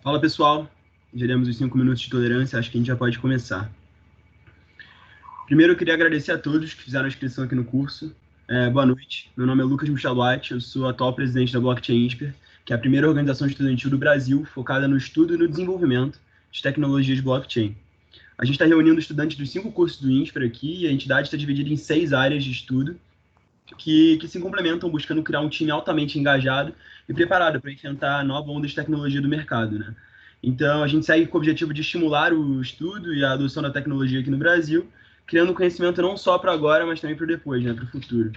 Fala pessoal, geremos os 5 minutos de tolerância, acho que a gente já pode começar. Primeiro eu queria agradecer a todos que fizeram a inscrição aqui no curso. Boa noite, meu nome é Lucas Micheluati, eu sou atual presidente da Blockchain Insper, que é a primeira organização estudantil do Brasil focada no estudo e no desenvolvimento de tecnologias de blockchain. A gente está reunindo estudantes dos 5 cursos do Insper aqui e a entidade está dividida em 6 áreas de estudo que se complementam buscando criar um time altamente engajado e preparado para enfrentar a nova onda de tecnologia do mercado, né? Então, a gente segue com o objetivo de estimular o estudo e a adoção da tecnologia aqui no Brasil, criando conhecimento não só para agora, mas também para depois, né, para o futuro.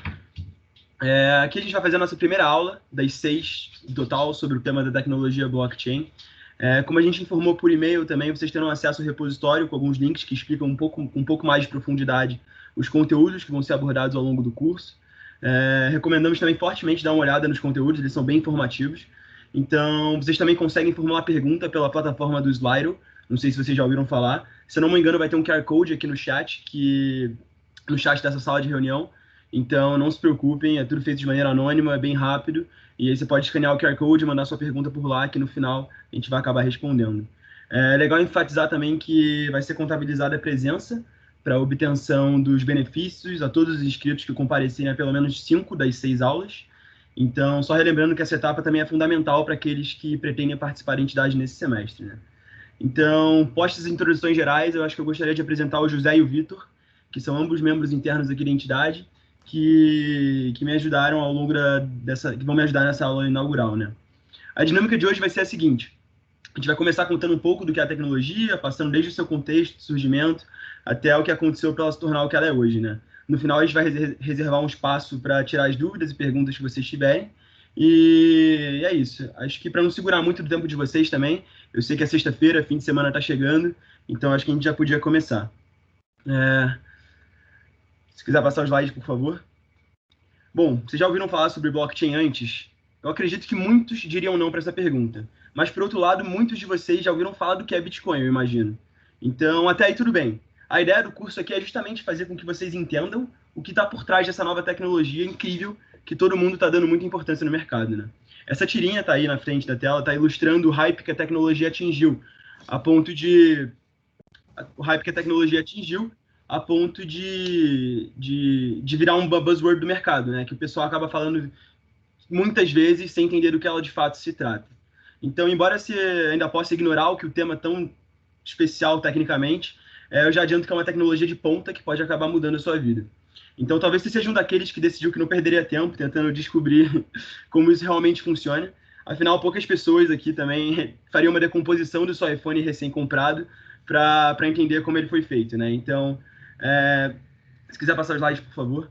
Aqui a gente vai fazer a nossa primeira aula, das 6 total, sobre o tema da tecnologia blockchain. Como a gente informou por e-mail também, vocês terão acesso ao repositório com alguns links que explicam um pouco mais de profundidade os conteúdos que vão ser abordados ao longo do curso. Recomendamos também fortemente dar uma olhada nos conteúdos, eles são bem informativos. Então, vocês também conseguem formular pergunta pela plataforma do Slido, não sei se vocês já ouviram falar. Se eu não me engano, vai ter um QR Code aqui no chat, no chat dessa sala de reunião. Então, não se preocupem, é tudo feito de maneira anônima, é bem rápido. E aí você pode escanear o QR Code e mandar sua pergunta por lá, que no final a gente vai acabar respondendo. É legal enfatizar também que vai ser contabilizada a presença para obtenção dos benefícios a todos os inscritos que comparecerem a pelo menos 5 das 6 aulas. Então, só relembrando que essa etapa também é fundamental para aqueles que pretendem participar da entidade nesse semestre, né? Então, postas as introduções gerais, eu acho que eu gostaria de apresentar o José e o Vitor, que são ambos membros internos aqui da entidade, que me ajudaram ao longo que vão me ajudar nessa aula inaugural, né? A dinâmica de hoje vai ser a seguinte: a gente vai começar contando um pouco do que é a tecnologia, passando desde o seu contexto, surgimento, até o que aconteceu para ela se tornar o que ela é hoje, né? No final, a gente vai reservar um espaço para tirar as dúvidas e perguntas que vocês tiverem. E é isso. Acho que para não segurar muito do tempo de vocês também, eu sei que é sexta-feira, fim de semana está chegando, então acho que a gente já podia começar. Se quiser passar os slides, por favor. Bom, vocês já ouviram falar sobre blockchain antes? Eu acredito que muitos diriam não para essa pergunta. Mas, por outro lado, muitos de vocês já ouviram falar do que é Bitcoin, eu imagino. Então, até aí tudo bem. A ideia do curso aqui é justamente fazer com que vocês entendam o que está por trás dessa nova tecnologia incrível que todo mundo está dando muita importância no mercado, né? Essa tirinha está aí na frente da tela, está ilustrando o hype que a tecnologia atingiu, a ponto de o hype que a tecnologia atingiu a ponto de virar um buzzword do mercado, né? Que o pessoal acaba falando muitas vezes sem entender do que ela de fato se trata. Então, embora você ainda possa ignorar o que o tema é tão especial tecnicamente, eu já adianto que é uma tecnologia de ponta que pode acabar mudando a sua vida. Então, talvez você seja um daqueles que decidiu que não perderia tempo tentando descobrir como isso realmente funciona. Afinal, poucas pessoas aqui também fariam uma decomposição do seu iPhone recém-comprado para entender como ele foi feito, né? Então, se quiser passar os slides, por favor.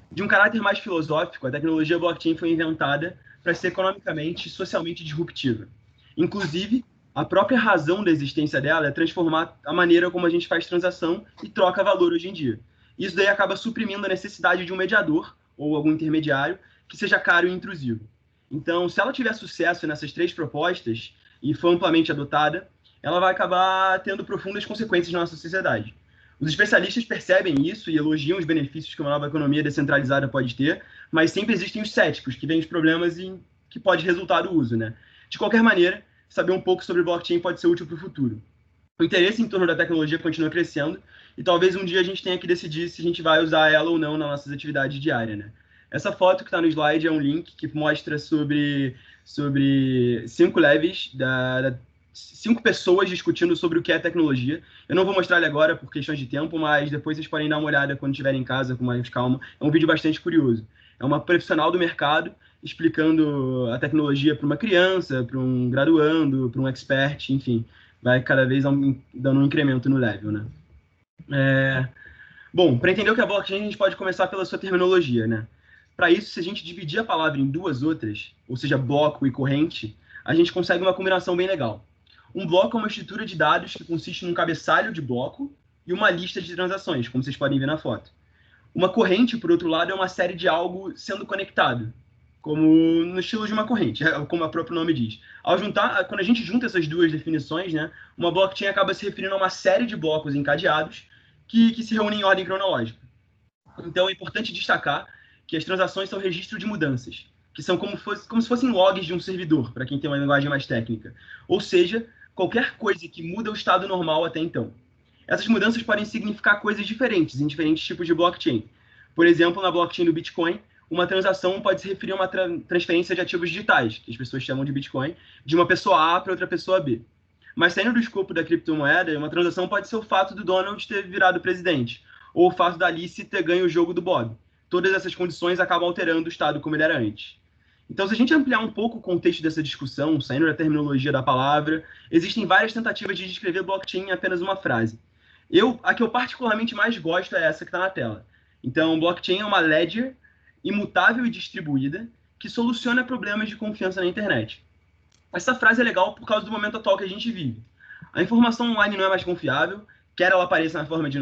De um caráter mais filosófico, a tecnologia blockchain foi inventada para ser economicamente e socialmente disruptiva. Inclusive, a própria razão da existência dela é transformar a maneira como a gente faz transação e troca valor hoje em dia. Isso daí acaba suprimindo a necessidade de um mediador ou algum intermediário que seja caro e intrusivo. Então, se ela tiver sucesso nessas 3 propostas e for amplamente adotada, ela vai acabar tendo profundas consequências na nossa sociedade. Os especialistas percebem isso e elogiam os benefícios que uma nova economia descentralizada pode ter, mas sempre existem os céticos que veem os problemas e que pode resultar do uso, né? De qualquer maneira, saber um pouco sobre blockchain pode ser útil para o futuro. O interesse em torno da tecnologia continua crescendo e talvez um dia a gente tenha que decidir se a gente vai usar ela ou não nas nossas atividades diárias, né? Essa foto que está no slide é um link que mostra sobre 5 levels 5 pessoas discutindo sobre o que é tecnologia. Eu não vou mostrar ele agora por questões de tempo, mas depois vocês podem dar uma olhada quando estiverem em casa com mais calma. É um vídeo bastante curioso. É uma profissional do mercado explicando a tecnologia para uma criança, para um graduando, para um expert, enfim. Vai cada vez dando um incremento no level, né? Bom, para entender o que é blockchain, a gente pode começar pela sua terminologia, né? Para isso, se a gente dividir a palavra em 2 outras, ou seja, bloco e corrente, a gente consegue uma combinação bem legal. Um bloco é uma estrutura de dados que consiste num cabeçalho de bloco e uma lista de transações, como vocês podem ver na foto. Uma corrente, por outro lado, é uma série de algo sendo conectado, como no estilo de uma corrente, como o próprio nome diz. Quando a gente junta essas 2 definições, né, uma blockchain acaba se referindo a uma série de blocos encadeados que se reúnem em ordem cronológica. Então, é importante destacar que as transações são registro de mudanças, que são como se fossem logs de um servidor, para quem tem uma linguagem mais técnica. Ou seja, qualquer coisa que muda o estado normal até então. Essas mudanças podem significar coisas diferentes em diferentes tipos de blockchain. Por exemplo, na blockchain do Bitcoin, uma transação pode se referir a uma transferência de ativos digitais, que as pessoas chamam de Bitcoin, de uma pessoa A para outra pessoa B. Mas saindo do escopo da criptomoeda, uma transação pode ser o fato do Donald ter virado presidente, ou o fato da Alice ter ganho o jogo do Bob. Todas essas condições acabam alterando o estado como ele era antes. Então, se a gente ampliar um pouco o contexto dessa discussão, saindo da terminologia da palavra, existem várias tentativas de descrever blockchain em apenas uma frase. A que eu particularmente mais gosto é essa que está na tela. Então, blockchain é uma ledger imutável e distribuída que soluciona problemas de confiança na internet. Essa frase é legal por causa do momento atual que a gente vive. A informação online não é mais confiável, quer ela apareça na forma de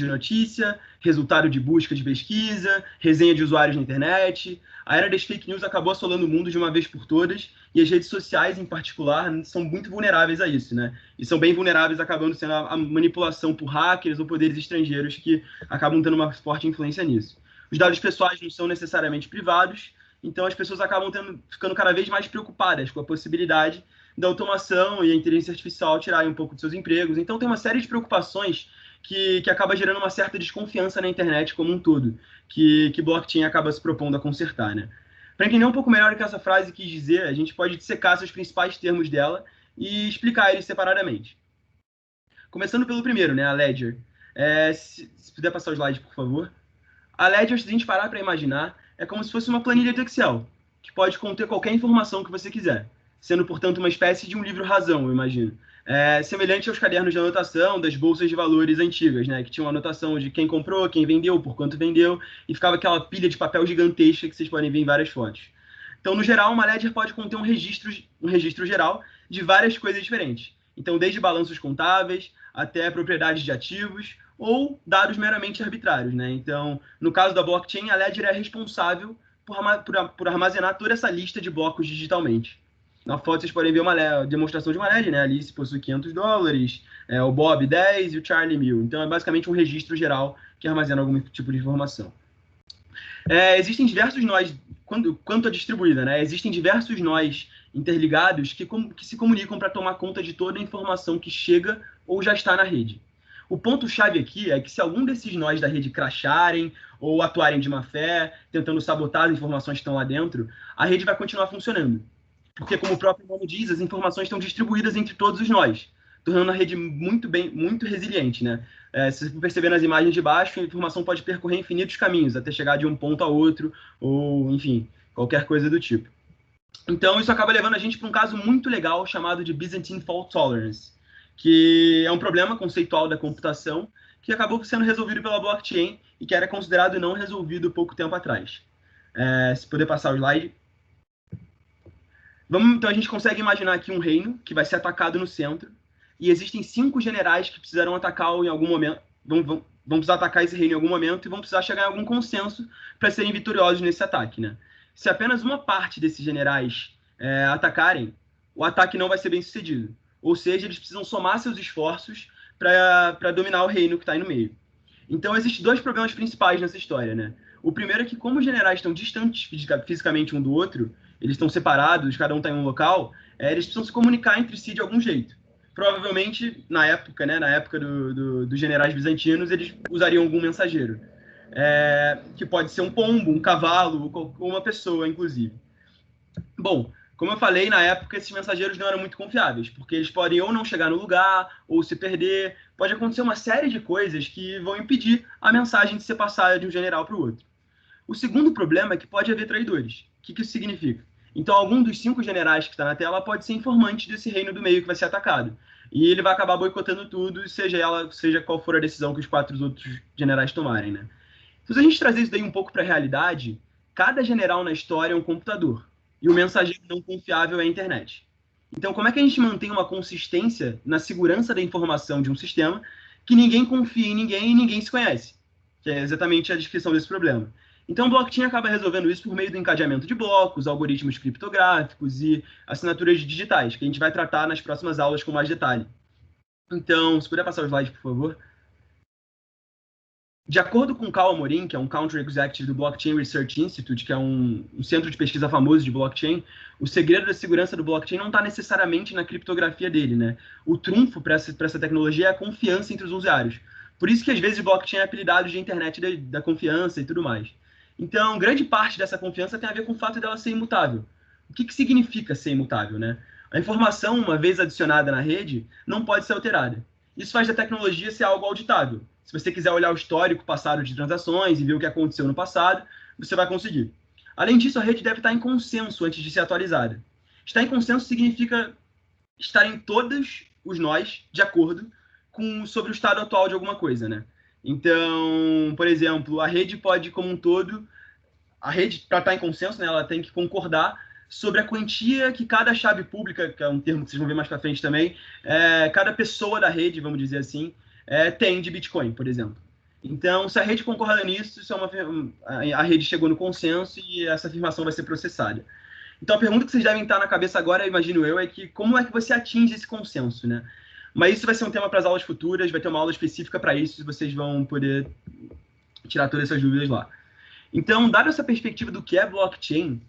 notícia, resultado de busca de pesquisa, resenha de usuários na internet. A era das fake news acabou assolando o mundo de uma vez por todas, e as redes sociais, em particular, são muito vulneráveis a isso, né? E são bem vulneráveis, acabando sendo a manipulação por hackers ou poderes estrangeiros que acabam tendo uma forte influência nisso. Os dados pessoais não são necessariamente privados, então as pessoas acabam ficando cada vez mais preocupadas com a possibilidade da automação e a inteligência artificial tirarem um pouco de seus empregos. Então tem uma série de preocupações que acaba gerando uma certa desconfiança na internet como um todo, que blockchain acaba se propondo a consertar, né? Para entender um pouco melhor o que essa frase quis dizer, a gente pode dissecar seus principais termos dela e explicar eles separadamente. Começando pelo primeiro, né, a ledger. Se puder passar o slide, por favor. A ledger, se a gente parar para imaginar, é como se fosse uma planilha de Excel, que pode conter qualquer informação que você quiser, sendo, portanto, uma espécie de um livro-razão, eu imagino. Semelhante aos cadernos de anotação das bolsas de valores antigas, né, que tinham anotação de quem comprou, quem vendeu, por quanto vendeu, e ficava aquela pilha de papel gigantesca que vocês podem ver em várias fotos. Então, no geral, uma ledger pode conter um registro geral de várias coisas diferentes. Então, desde balanços contábeis até propriedades de ativos ou dados meramente arbitrários, né? Então, no caso da blockchain, a ledger é responsável por armazenar toda essa lista de blocos digitalmente. Na foto vocês podem ver uma demonstração de uma ledger, né? A Alice possui $500, o Bob 10 e o Charlie 1000. Então, é basicamente um registro geral que armazena algum tipo de informação. Existem diversos nós, quanto à distribuída, né? Existem diversos nós interligados que se comunicam para tomar conta de toda a informação que chega ou já está na rede. O ponto-chave aqui é que se algum desses nós da rede crasharem ou atuarem de má fé, tentando sabotar as informações que estão lá dentro, a rede vai continuar funcionando. Porque, como o próprio nome diz, as informações estão distribuídas entre todos os nós, tornando a rede muito resiliente, né? Se você perceber nas imagens de baixo, a informação pode percorrer infinitos caminhos até chegar de um ponto a outro, ou, enfim, qualquer coisa do tipo. Então, isso acaba levando a gente para um caso muito legal chamado de Byzantine Fault Tolerance, que é um problema conceitual da computação que acabou sendo resolvido pela blockchain e que era considerado não resolvido pouco tempo atrás. Se puder passar o slide. Então, a gente consegue imaginar aqui um reino que vai ser atacado no centro, e existem 5 generais que precisarão atacar em algum momento, vão precisar atacar esse reino em algum momento e vão precisar chegar em algum consenso para serem vitoriosos nesse ataque, né? Se apenas uma parte desses generais atacarem, o ataque não vai ser bem sucedido. Ou seja, eles precisam somar seus esforços para dominar o reino que está aí no meio. Então, existem 2 problemas principais nessa história, né? O primeiro é que, como os generais estão distantes fisicamente um do outro, eles estão separados, cada um está em um local, eles precisam se comunicar entre si de algum jeito. Provavelmente, na época, né, dos generais bizantinos, eles usariam algum mensageiro, que pode ser um pombo, um cavalo, ou uma pessoa, inclusive. Bom, como eu falei, na época esses mensageiros não eram muito confiáveis, porque eles podem ou não chegar no lugar, ou se perder. Pode acontecer uma série de coisas que vão impedir a mensagem de ser passada de um general para o outro. O segundo problema é que pode haver traidores. O que isso significa? Então, algum dos 5 generais que está na tela pode ser informante desse reino do meio que vai ser atacado. E ele vai acabar boicotando tudo, seja qual for a decisão que os 4 outros generais tomarem, né? Se a gente trazer isso daí um pouco para a realidade, cada general na história é um computador. E o mensageiro não confiável é a internet. Então, como é que a gente mantém uma consistência na segurança da informação de um sistema que ninguém confia em ninguém e ninguém se conhece? Que é exatamente a descrição desse problema. Então, o blockchain acaba resolvendo isso por meio do encadeamento de blocos, algoritmos criptográficos e assinaturas digitais, que a gente vai tratar nas próximas aulas com mais detalhe. Então, se puder passar o slide, por favor. De acordo com Carl Amorim, que é um Country Executive do Blockchain Research Institute, que é um centro de pesquisa famoso de blockchain, o segredo da segurança do blockchain não está necessariamente na criptografia dele, né? O trunfo para essa tecnologia é a confiança entre os usuários. Por isso que, às vezes, o blockchain é apelidado de internet da confiança e tudo mais. Então, grande parte dessa confiança tem a ver com o fato dela ser imutável. O que significa ser imutável, né? A informação, uma vez adicionada na rede, não pode ser alterada. Isso faz da tecnologia ser algo auditável. Se você quiser olhar o histórico passado de transações e ver o que aconteceu no passado, você vai conseguir. Além disso, a rede deve estar em consenso antes de ser atualizada. Estar em consenso significa estar em todos os nós de acordo sobre o estado atual de alguma coisa, né? Então, por exemplo, a rede pode, como um todo, a rede, para estar em consenso, né, ela tem que concordar sobre a quantia que cada chave pública, que é um termo que vocês vão ver mais para frente também, cada pessoa da rede, vamos dizer assim, tem de Bitcoin, por exemplo. Então, se a rede concorda nisso, isso a rede chegou no consenso e essa afirmação vai ser processada. Então, a pergunta que vocês devem estar na cabeça agora, imagino eu, é que como é que você atinge esse consenso, né? Mas isso vai ser um tema para as aulas futuras, vai ter uma aula específica para isso, e vocês vão poder tirar todas essas dúvidas lá. Então, dada essa perspectiva do que é blockchain,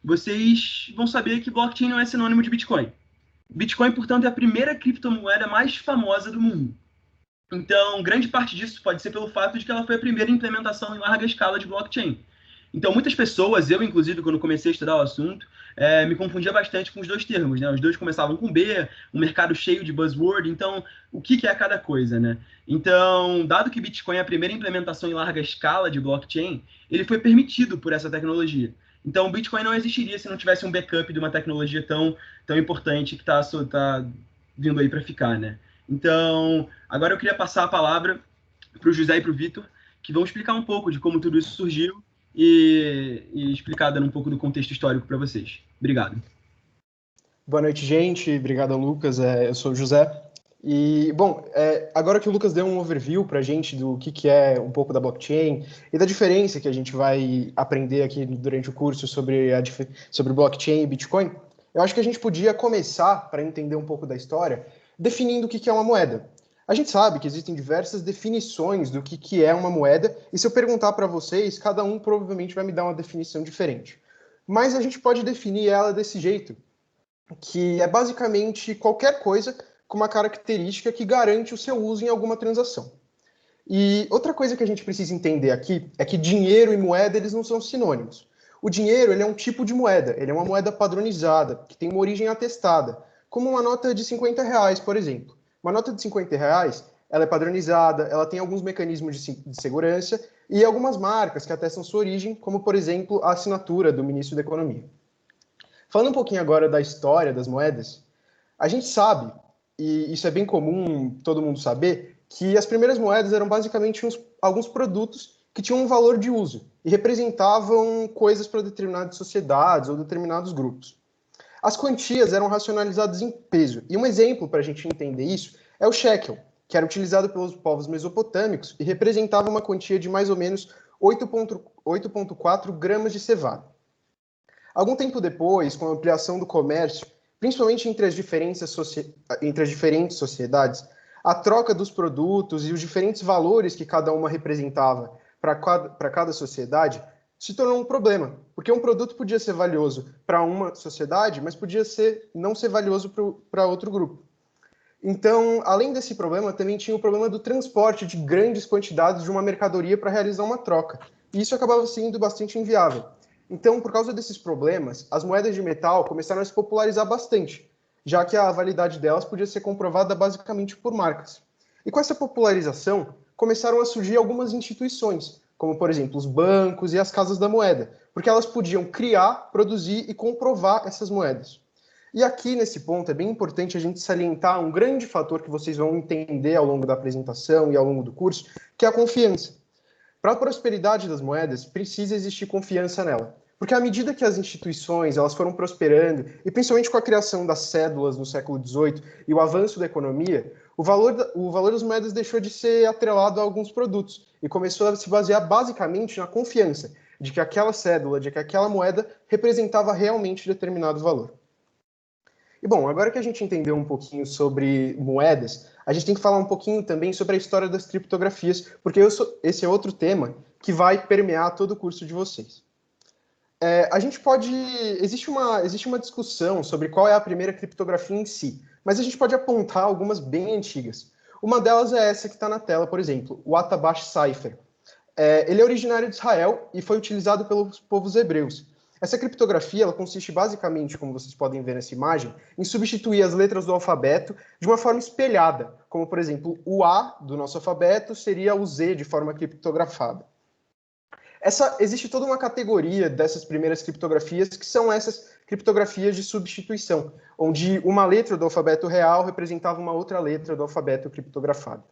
vocês vão saber que blockchain não é sinônimo de Bitcoin. Bitcoin, portanto, é a primeira criptomoeda mais famosa do mundo. Então, grande parte disso pode ser pelo fato de que ela foi a primeira implementação em larga escala de blockchain. Então, muitas pessoas, eu inclusive, quando comecei a estudar o assunto, me confundia bastante com os dois termos, né? Os dois começavam com B, um mercado cheio de buzzword, então, o que é cada coisa, né? Então, dado que Bitcoin é a primeira implementação em larga escala de blockchain, ele foi permitido por essa tecnologia. Então, o Bitcoin não existiria se não tivesse um backup de uma tecnologia tão importante que está vindo aí para ficar, né? Então, agora eu queria passar a palavra para o José e para o Vitor, que vão explicar um pouco de como tudo isso surgiu e explicar dando um pouco do contexto histórico para vocês. Obrigado. Boa noite, gente. Obrigado, Lucas. Eu sou o José. E, bom, agora que o Lucas deu um overview para a gente do que é um pouco da blockchain e da diferença que a gente vai aprender aqui durante o curso sobre blockchain e Bitcoin, eu acho que a gente podia começar, para entender um pouco da história, definindo o que é uma moeda. A gente sabe que existem diversas definições do que é uma moeda, e se eu perguntar para vocês, cada um provavelmente vai me dar uma definição diferente. Mas a gente pode definir ela desse jeito, que é basicamente qualquer coisa com uma característica que garante o seu uso em alguma transação. E outra coisa que a gente precisa entender aqui é que dinheiro e moeda eles não são sinônimos. O dinheiro ele é um tipo de moeda, ele é uma moeda padronizada, que tem uma origem atestada, como uma nota de 50 reais, por exemplo. Uma nota de 50 reais, ela é padronizada, ela tem alguns mecanismos de segurança e algumas marcas que atestam sua origem, como, por exemplo, a assinatura do ministro da Economia. Falando um pouquinho agora da história das moedas, a gente sabe, e isso é bem comum todo mundo saber, que as primeiras moedas eram basicamente alguns produtos que tinham um valor de uso e representavam coisas para determinadas sociedades ou determinados grupos. As quantias eram racionalizadas em peso, e um exemplo para a gente entender isso é o shekel, que era utilizado pelos povos mesopotâmicos e representava uma quantia de mais ou menos 8,4 gramas de cevada. Algum tempo depois, com a ampliação do comércio, principalmente entre as diferentes sociedades, a troca dos produtos e os diferentes valores que cada uma representava para cada sociedade se tornou um problema, porque um produto podia ser valioso para uma sociedade, mas podia não ser valioso para outro grupo. Então, além desse problema, também tinha o problema do transporte de grandes quantidades de uma mercadoria para realizar uma troca. E isso acabava sendo bastante inviável. Então, por causa desses problemas, as moedas de metal começaram a se popularizar bastante, já que a validade delas podia ser comprovada basicamente por marcas. E com essa popularização, começaram a surgir algumas instituições, como, por exemplo, os bancos e as casas da moeda, porque elas podiam criar, produzir e comprovar essas moedas. E aqui, nesse ponto, é bem importante a gente salientar um grande fator que vocês vão entender ao longo da apresentação e ao longo do curso, que é a confiança. Para a prosperidade das moedas, precisa existir confiança nela. Porque à medida que as instituições elas foram prosperando, e principalmente com a criação das cédulas no século XVIII e o avanço da economia, o valor das moedas deixou de ser atrelado a alguns produtos e começou a se basear basicamente na confiança de que aquela cédula, de que aquela moeda representava realmente determinado valor. E bom, agora que a gente entendeu um pouquinho sobre moedas, a gente tem que falar um pouquinho também sobre a história das criptografias, porque esse é outro tema que vai permear todo o curso de vocês. A gente pode. Existe uma discussão sobre qual é a primeira criptografia em si, mas a gente pode apontar algumas bem antigas. Uma delas é essa que está na tela, por exemplo, o Atabash Cipher. Ele é originário de Israel e foi utilizado pelos povos hebreus. Essa criptografia ela consiste basicamente, como vocês podem ver nessa imagem, em substituir as letras do alfabeto de uma forma espelhada, como, por exemplo, o A do nosso alfabeto seria o Z de forma criptografada. Existe toda uma categoria dessas primeiras criptografias que são essas criptografias de substituição, onde uma letra do alfabeto real representava uma outra letra do alfabeto criptografado.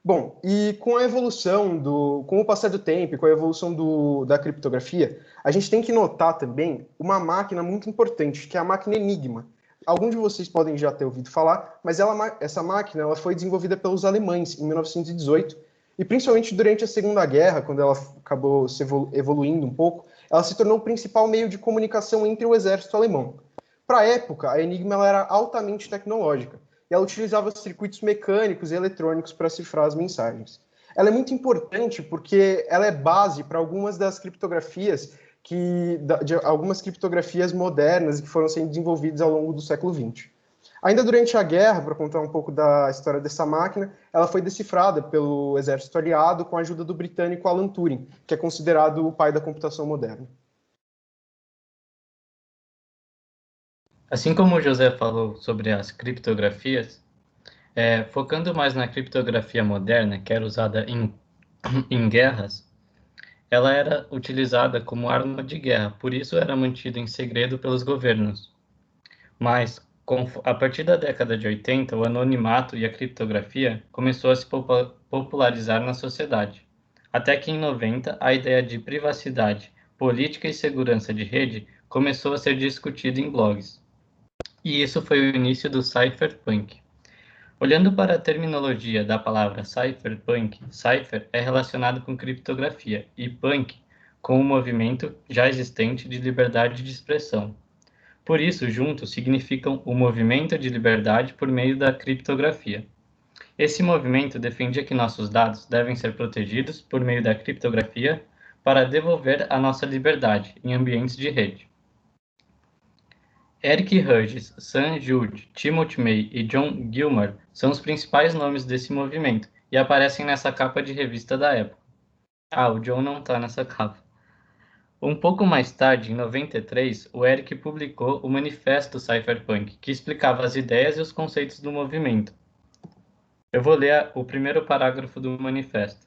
Bom, e com a evolução com o passar do tempo e com a evolução da criptografia, a gente tem que notar também uma máquina muito importante, que é a máquina Enigma. Alguns de vocês podem já ter ouvido falar, mas essa máquina ela foi desenvolvida pelos alemães em 1918, e principalmente durante a Segunda Guerra, quando ela acabou se evoluindo um pouco, ela se tornou o principal meio de comunicação entre o exército alemão. Para a época, a Enigma ela era altamente tecnológica, e ela utilizava circuitos mecânicos e eletrônicos para cifrar as mensagens. Ela é muito importante porque ela é base para algumas das criptografias de algumas criptografias modernas que foram sendo desenvolvidas ao longo do século XX. Ainda durante a guerra, para contar um pouco da história dessa máquina, ela foi decifrada pelo exército aliado com a ajuda do britânico Alan Turing, que é considerado o pai da computação moderna. Assim como o José falou sobre as criptografias, focando mais na criptografia moderna, que era usada em guerras, ela era utilizada como arma de guerra, por isso era mantida em segredo pelos governos. Mas, a partir da década de 80, o anonimato e a criptografia começou a se popularizar na sociedade. Até que em 90, a ideia de privacidade, política e segurança de rede começou a ser discutida em blogs. E isso foi o início do cypherpunk. Olhando para a terminologia da palavra cypherpunk, cipher é relacionado com criptografia e punk com o movimento já existente de liberdade de expressão. Por isso, juntos significam o movimento de liberdade por meio da criptografia. Esse movimento defendia que nossos dados devem ser protegidos por meio da criptografia para devolver a nossa liberdade em ambientes de rede. Eric Hughes, Sam Jude, Timothy May e John Gilmore são os principais nomes desse movimento e aparecem nessa capa de revista da época. O John não está nessa capa. Um pouco mais tarde, em 93, o Eric publicou o Manifesto Cypherpunk, que explicava as ideias e os conceitos do movimento. Eu vou ler o primeiro parágrafo do manifesto.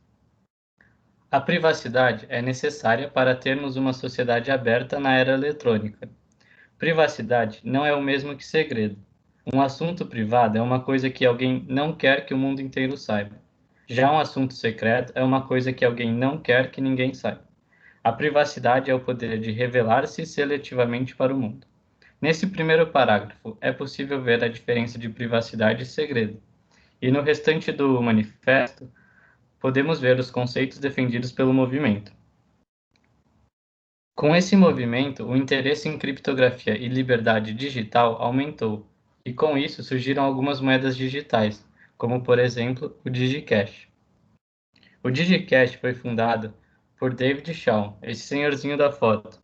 A privacidade é necessária para termos uma sociedade aberta na era eletrônica. Privacidade não é o mesmo que segredo. Um assunto privado é uma coisa que alguém não quer que o mundo inteiro saiba. Já um assunto secreto é uma coisa que alguém não quer que ninguém saiba. A privacidade é o poder de revelar-se seletivamente para o mundo. Nesse primeiro parágrafo, é possível ver a diferença de privacidade e segredo. E no restante do manifesto, podemos ver os conceitos defendidos pelo movimento. Com esse movimento, o interesse em criptografia e liberdade digital aumentou, e com isso surgiram algumas moedas digitais, como por exemplo o DigiCash. O DigiCash foi fundado por David Shaw, esse senhorzinho da foto.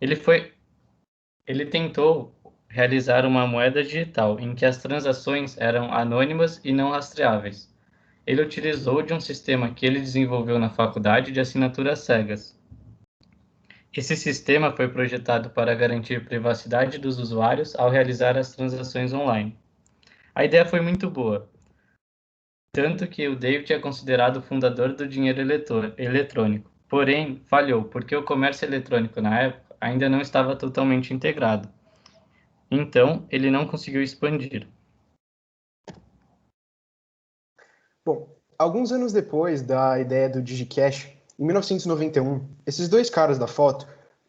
Ele tentou realizar uma moeda digital em que as transações eram anônimas e não rastreáveis. Ele utilizou de um sistema que ele desenvolveu na faculdade de assinaturas cegas. Esse sistema foi projetado para garantir privacidade dos usuários ao realizar as transações online. A ideia foi muito boa, tanto que o David é considerado o fundador do dinheiro eletrônico. Porém, falhou, porque o comércio eletrônico na época ainda não estava totalmente integrado. Então, ele não conseguiu expandir. Bom, alguns anos depois da ideia do DigiCash, em 1991, esses dois caras da foto,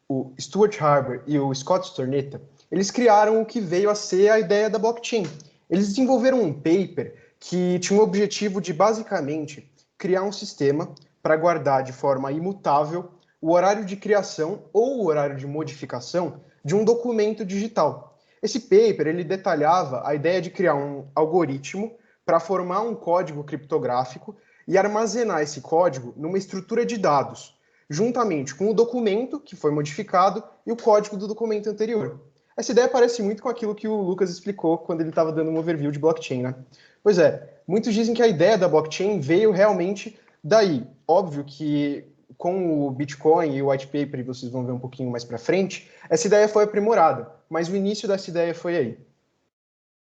o Stuart Harber e o Scott Stornetta, eles criaram o que veio a ser a ideia da blockchain. Eles desenvolveram um paper que tinha o objetivo de, basicamente, criar um sistema para guardar de forma imutável o horário de criação ou o horário de modificação de um documento digital. Esse paper ele detalhava a ideia de criar um algoritmo para formar um código criptográfico e armazenar esse código numa estrutura de dados, juntamente com o documento que foi modificado e o código do documento anterior. Essa ideia parece muito com aquilo que o Lucas explicou quando ele estava dando um overview de blockchain, né? Pois é, muitos dizem que a ideia da blockchain veio realmente daí. Óbvio que com o Bitcoin e o white paper, vocês vão ver um pouquinho mais para frente, essa ideia foi aprimorada, mas o início dessa ideia foi aí.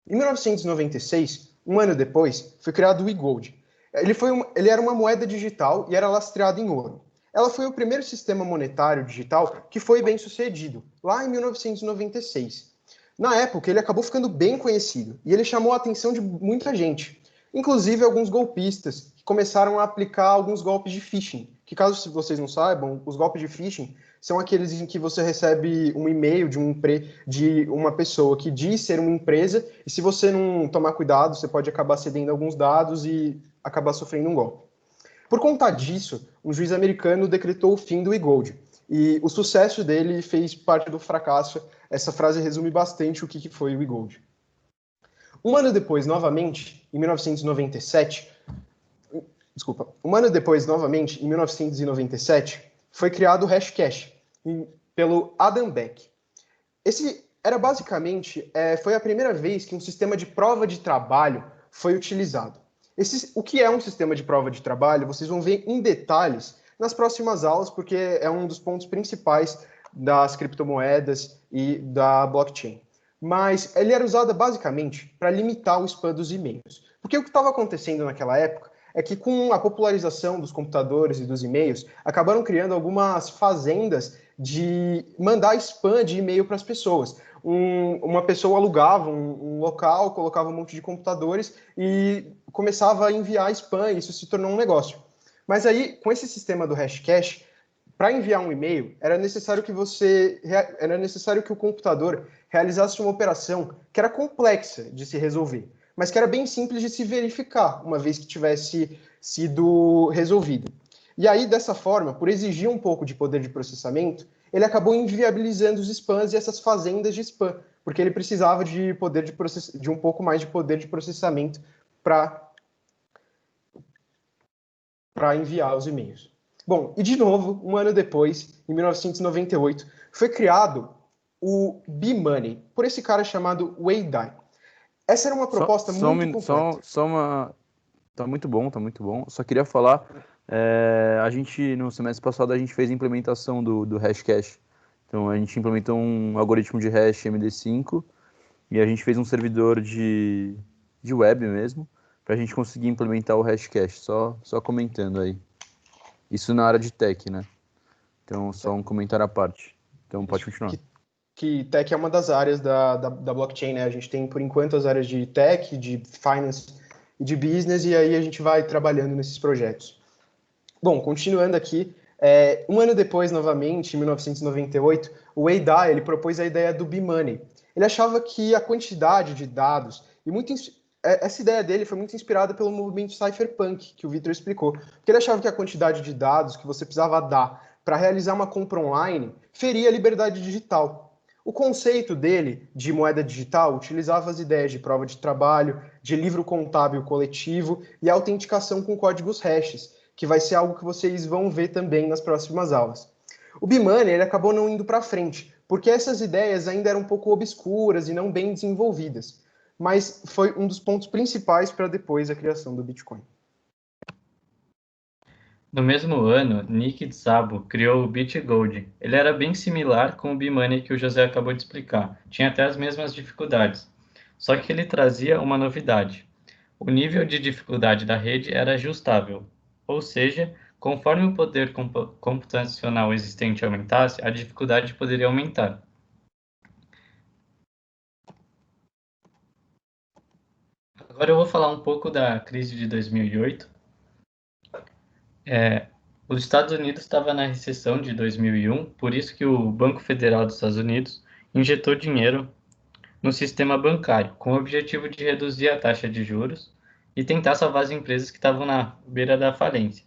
Em 1996, um ano depois, foi criado o e-gold. Ele era uma moeda digital e era lastreado em ouro. Ela foi o primeiro sistema monetário digital que foi bem sucedido, lá em 1996. Na época, ele acabou ficando bem conhecido e ele chamou a atenção de muita gente, inclusive alguns golpistas que começaram a aplicar alguns golpes de phishing, que caso vocês não saibam, os golpes de phishing são aqueles em que você recebe um e-mail de uma pessoa que diz ser uma empresa, e se você não tomar cuidado, você pode acabar cedendo alguns dados e acabar sofrendo um golpe. Por conta disso, um juiz americano decretou o fim do e-gold, e o sucesso dele fez parte do fracasso. Essa frase resume bastante o que foi o e-gold. Um ano depois, novamente, em 1997, em 1997, foi criado o Hashcash, pelo Adam Back. Esse era basicamente, foi a primeira vez que um sistema de prova de trabalho foi utilizado. O que é um sistema de prova de trabalho, vocês vão ver em detalhes nas próximas aulas, porque é um dos pontos principais das criptomoedas e da blockchain. Mas ele era usado basicamente para limitar o spam dos e-mails. Porque o que estava acontecendo naquela época é que com a popularização dos computadores e dos e-mails, acabaram criando algumas fazendas de mandar spam de e-mail para as pessoas. Uma pessoa alugava um local, colocava um monte de computadores e começava a enviar spam, e isso se tornou um negócio. Mas aí, com esse sistema do Hashcash, para enviar um e-mail, era necessário que o computador realizasse uma operação que era complexa de se resolver, mas que era bem simples de se verificar, uma vez que tivesse sido resolvido. E aí, dessa forma, por exigir um pouco de poder de processamento, ele acabou inviabilizando os spams e essas fazendas de spam, porque ele precisava de um pouco mais de poder de processamento para enviar os e-mails. Bom, e de novo, um ano depois, em 1998, foi criado o B-Money, por esse cara chamado Wei Dai. Essa era uma proposta muito completa. Tá muito bom, tá muito bom. Só queria falar, a gente, no semestre passado, a gente fez a implementação do Hashcash. Então, a gente implementou um algoritmo de hash MD5 e a gente fez um servidor de web mesmo, para a gente conseguir implementar o Hashcash. Só comentando aí. Isso na área de tech, né? Então, só um comentário à parte. Então, pode continuar. Que tech é uma das áreas da blockchain, né? A gente tem, por enquanto, as áreas de tech, de finance e de business, e aí a gente vai trabalhando nesses projetos. Bom, continuando aqui, um ano depois, novamente, em 1998, o Wei Dai, ele propôs a ideia do B-Money. Ele achava que a quantidade de dados, essa ideia dele foi muito inspirada pelo movimento cypherpunk, que o Victor explicou, porque ele achava que a quantidade de dados que você precisava dar para realizar uma compra online feria a liberdade digital. O conceito dele de moeda digital utilizava as ideias de prova de trabalho, de livro contábil coletivo e autenticação com códigos hashes, que vai ser algo que vocês vão ver também nas próximas aulas. O B-Money ele acabou não indo para frente, porque essas ideias ainda eram um pouco obscuras e não bem desenvolvidas, mas foi um dos pontos principais para depois a criação do Bitcoin. No mesmo ano, Nick Szabo criou o BitGold. Ele era bem similar com o B-Money que o José acabou de explicar. Tinha até as mesmas dificuldades. Só que ele trazia uma novidade. O nível de dificuldade da rede era ajustável. Ou seja, conforme o poder computacional existente aumentasse, a dificuldade poderia aumentar. Agora eu vou falar um pouco da crise de 2008. Os Estados Unidos estavam na recessão de 2001, por isso que o Banco Federal dos Estados Unidos injetou dinheiro no sistema bancário, com o objetivo de reduzir a taxa de juros e tentar salvar as empresas que estavam na beira da falência.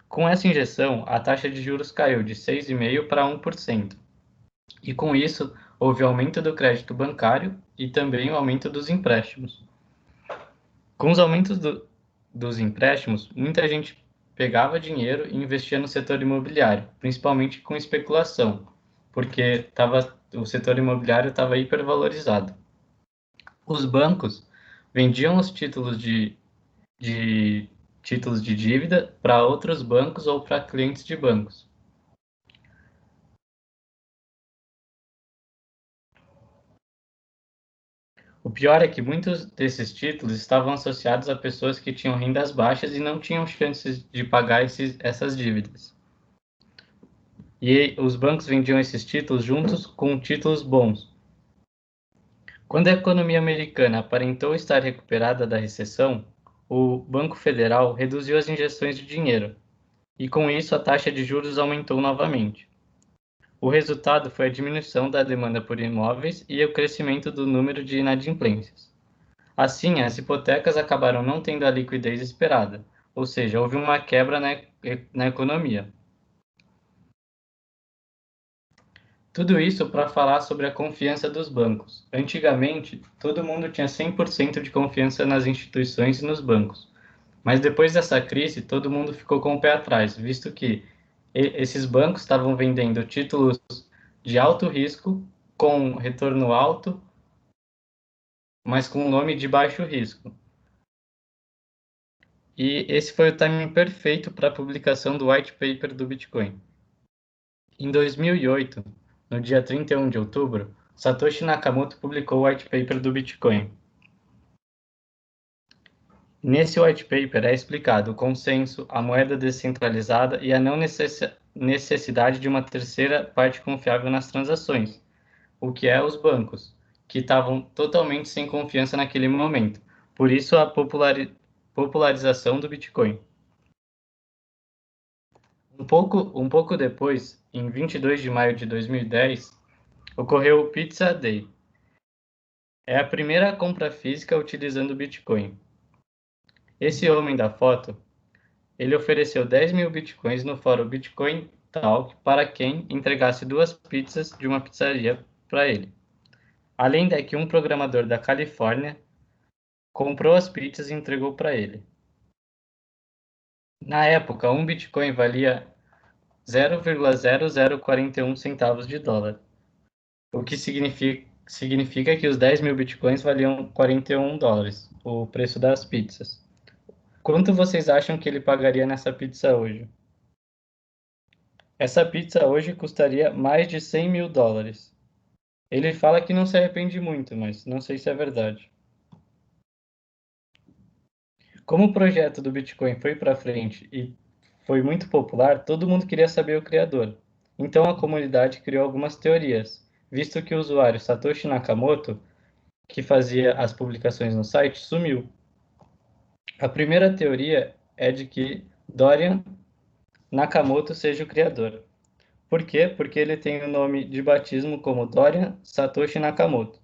Com essa injeção, a taxa de juros caiu de 6,5% para 1%. E com isso, houve aumento do crédito bancário e também o aumento dos empréstimos. Com os aumentos dos empréstimos, muita gente pegava dinheiro e investia no setor imobiliário, principalmente com especulação, porque o setor imobiliário estava hipervalorizado. Os bancos vendiam os títulos de dívida para outros bancos ou para clientes de bancos. O pior é que muitos desses títulos estavam associados a pessoas que tinham rendas baixas e não tinham chances de pagar essas dívidas. E os bancos vendiam esses títulos juntos com títulos bons. Quando a economia americana aparentou estar recuperada da recessão, o Banco Federal reduziu as injeções de dinheiro, e com isso a taxa de juros aumentou novamente. O resultado foi a diminuição da demanda por imóveis e o crescimento do número de inadimplências. Assim, as hipotecas acabaram não tendo a liquidez esperada, ou seja, houve uma quebra na economia. Tudo isso para falar sobre a confiança dos bancos. Antigamente, todo mundo tinha 100% de confiança nas instituições e nos bancos. Mas depois dessa crise, todo mundo ficou com o pé atrás, visto que esses bancos estavam vendendo títulos de alto risco, com retorno alto, mas com um nome de baixo risco. E esse foi o timing perfeito para a publicação do white paper do Bitcoin. Em 2008, no dia 31 de outubro, Satoshi Nakamoto publicou o white paper do Bitcoin. Nesse white paper é explicado o consenso, a moeda descentralizada e a não necessidade de uma terceira parte confiável nas transações, o que é os bancos, que estavam totalmente sem confiança naquele momento. Por isso a popularização do Bitcoin. Um pouco depois, em 22 de maio de 2010, ocorreu o Pizza Day. É a primeira compra física utilizando o Bitcoin. Esse homem da foto, ele ofereceu 10 mil Bitcoins no fórum Bitcoin Talk para quem entregasse 2 pizzas de uma pizzaria para ele. Além de que um programador da Califórnia comprou as pizzas e entregou para ele. Na época, um Bitcoin valia 0,0041 centavos de dólar, o que significa que os 10 mil Bitcoins valiam 41 dólares, o preço das pizzas. Quanto vocês acham que ele pagaria nessa pizza hoje? Essa pizza hoje custaria mais de 100 mil dólares. Ele fala que não se arrepende muito, mas não sei se é verdade. Como o projeto do Bitcoin foi para frente e foi muito popular, todo mundo queria saber o criador. Então a comunidade criou algumas teorias, visto que o usuário Satoshi Nakamoto, que fazia as publicações no site, sumiu. A primeira teoria é de que Dorian Nakamoto seja o criador. Por quê? Porque ele tem o nome de batismo como Dorian Satoshi Nakamoto.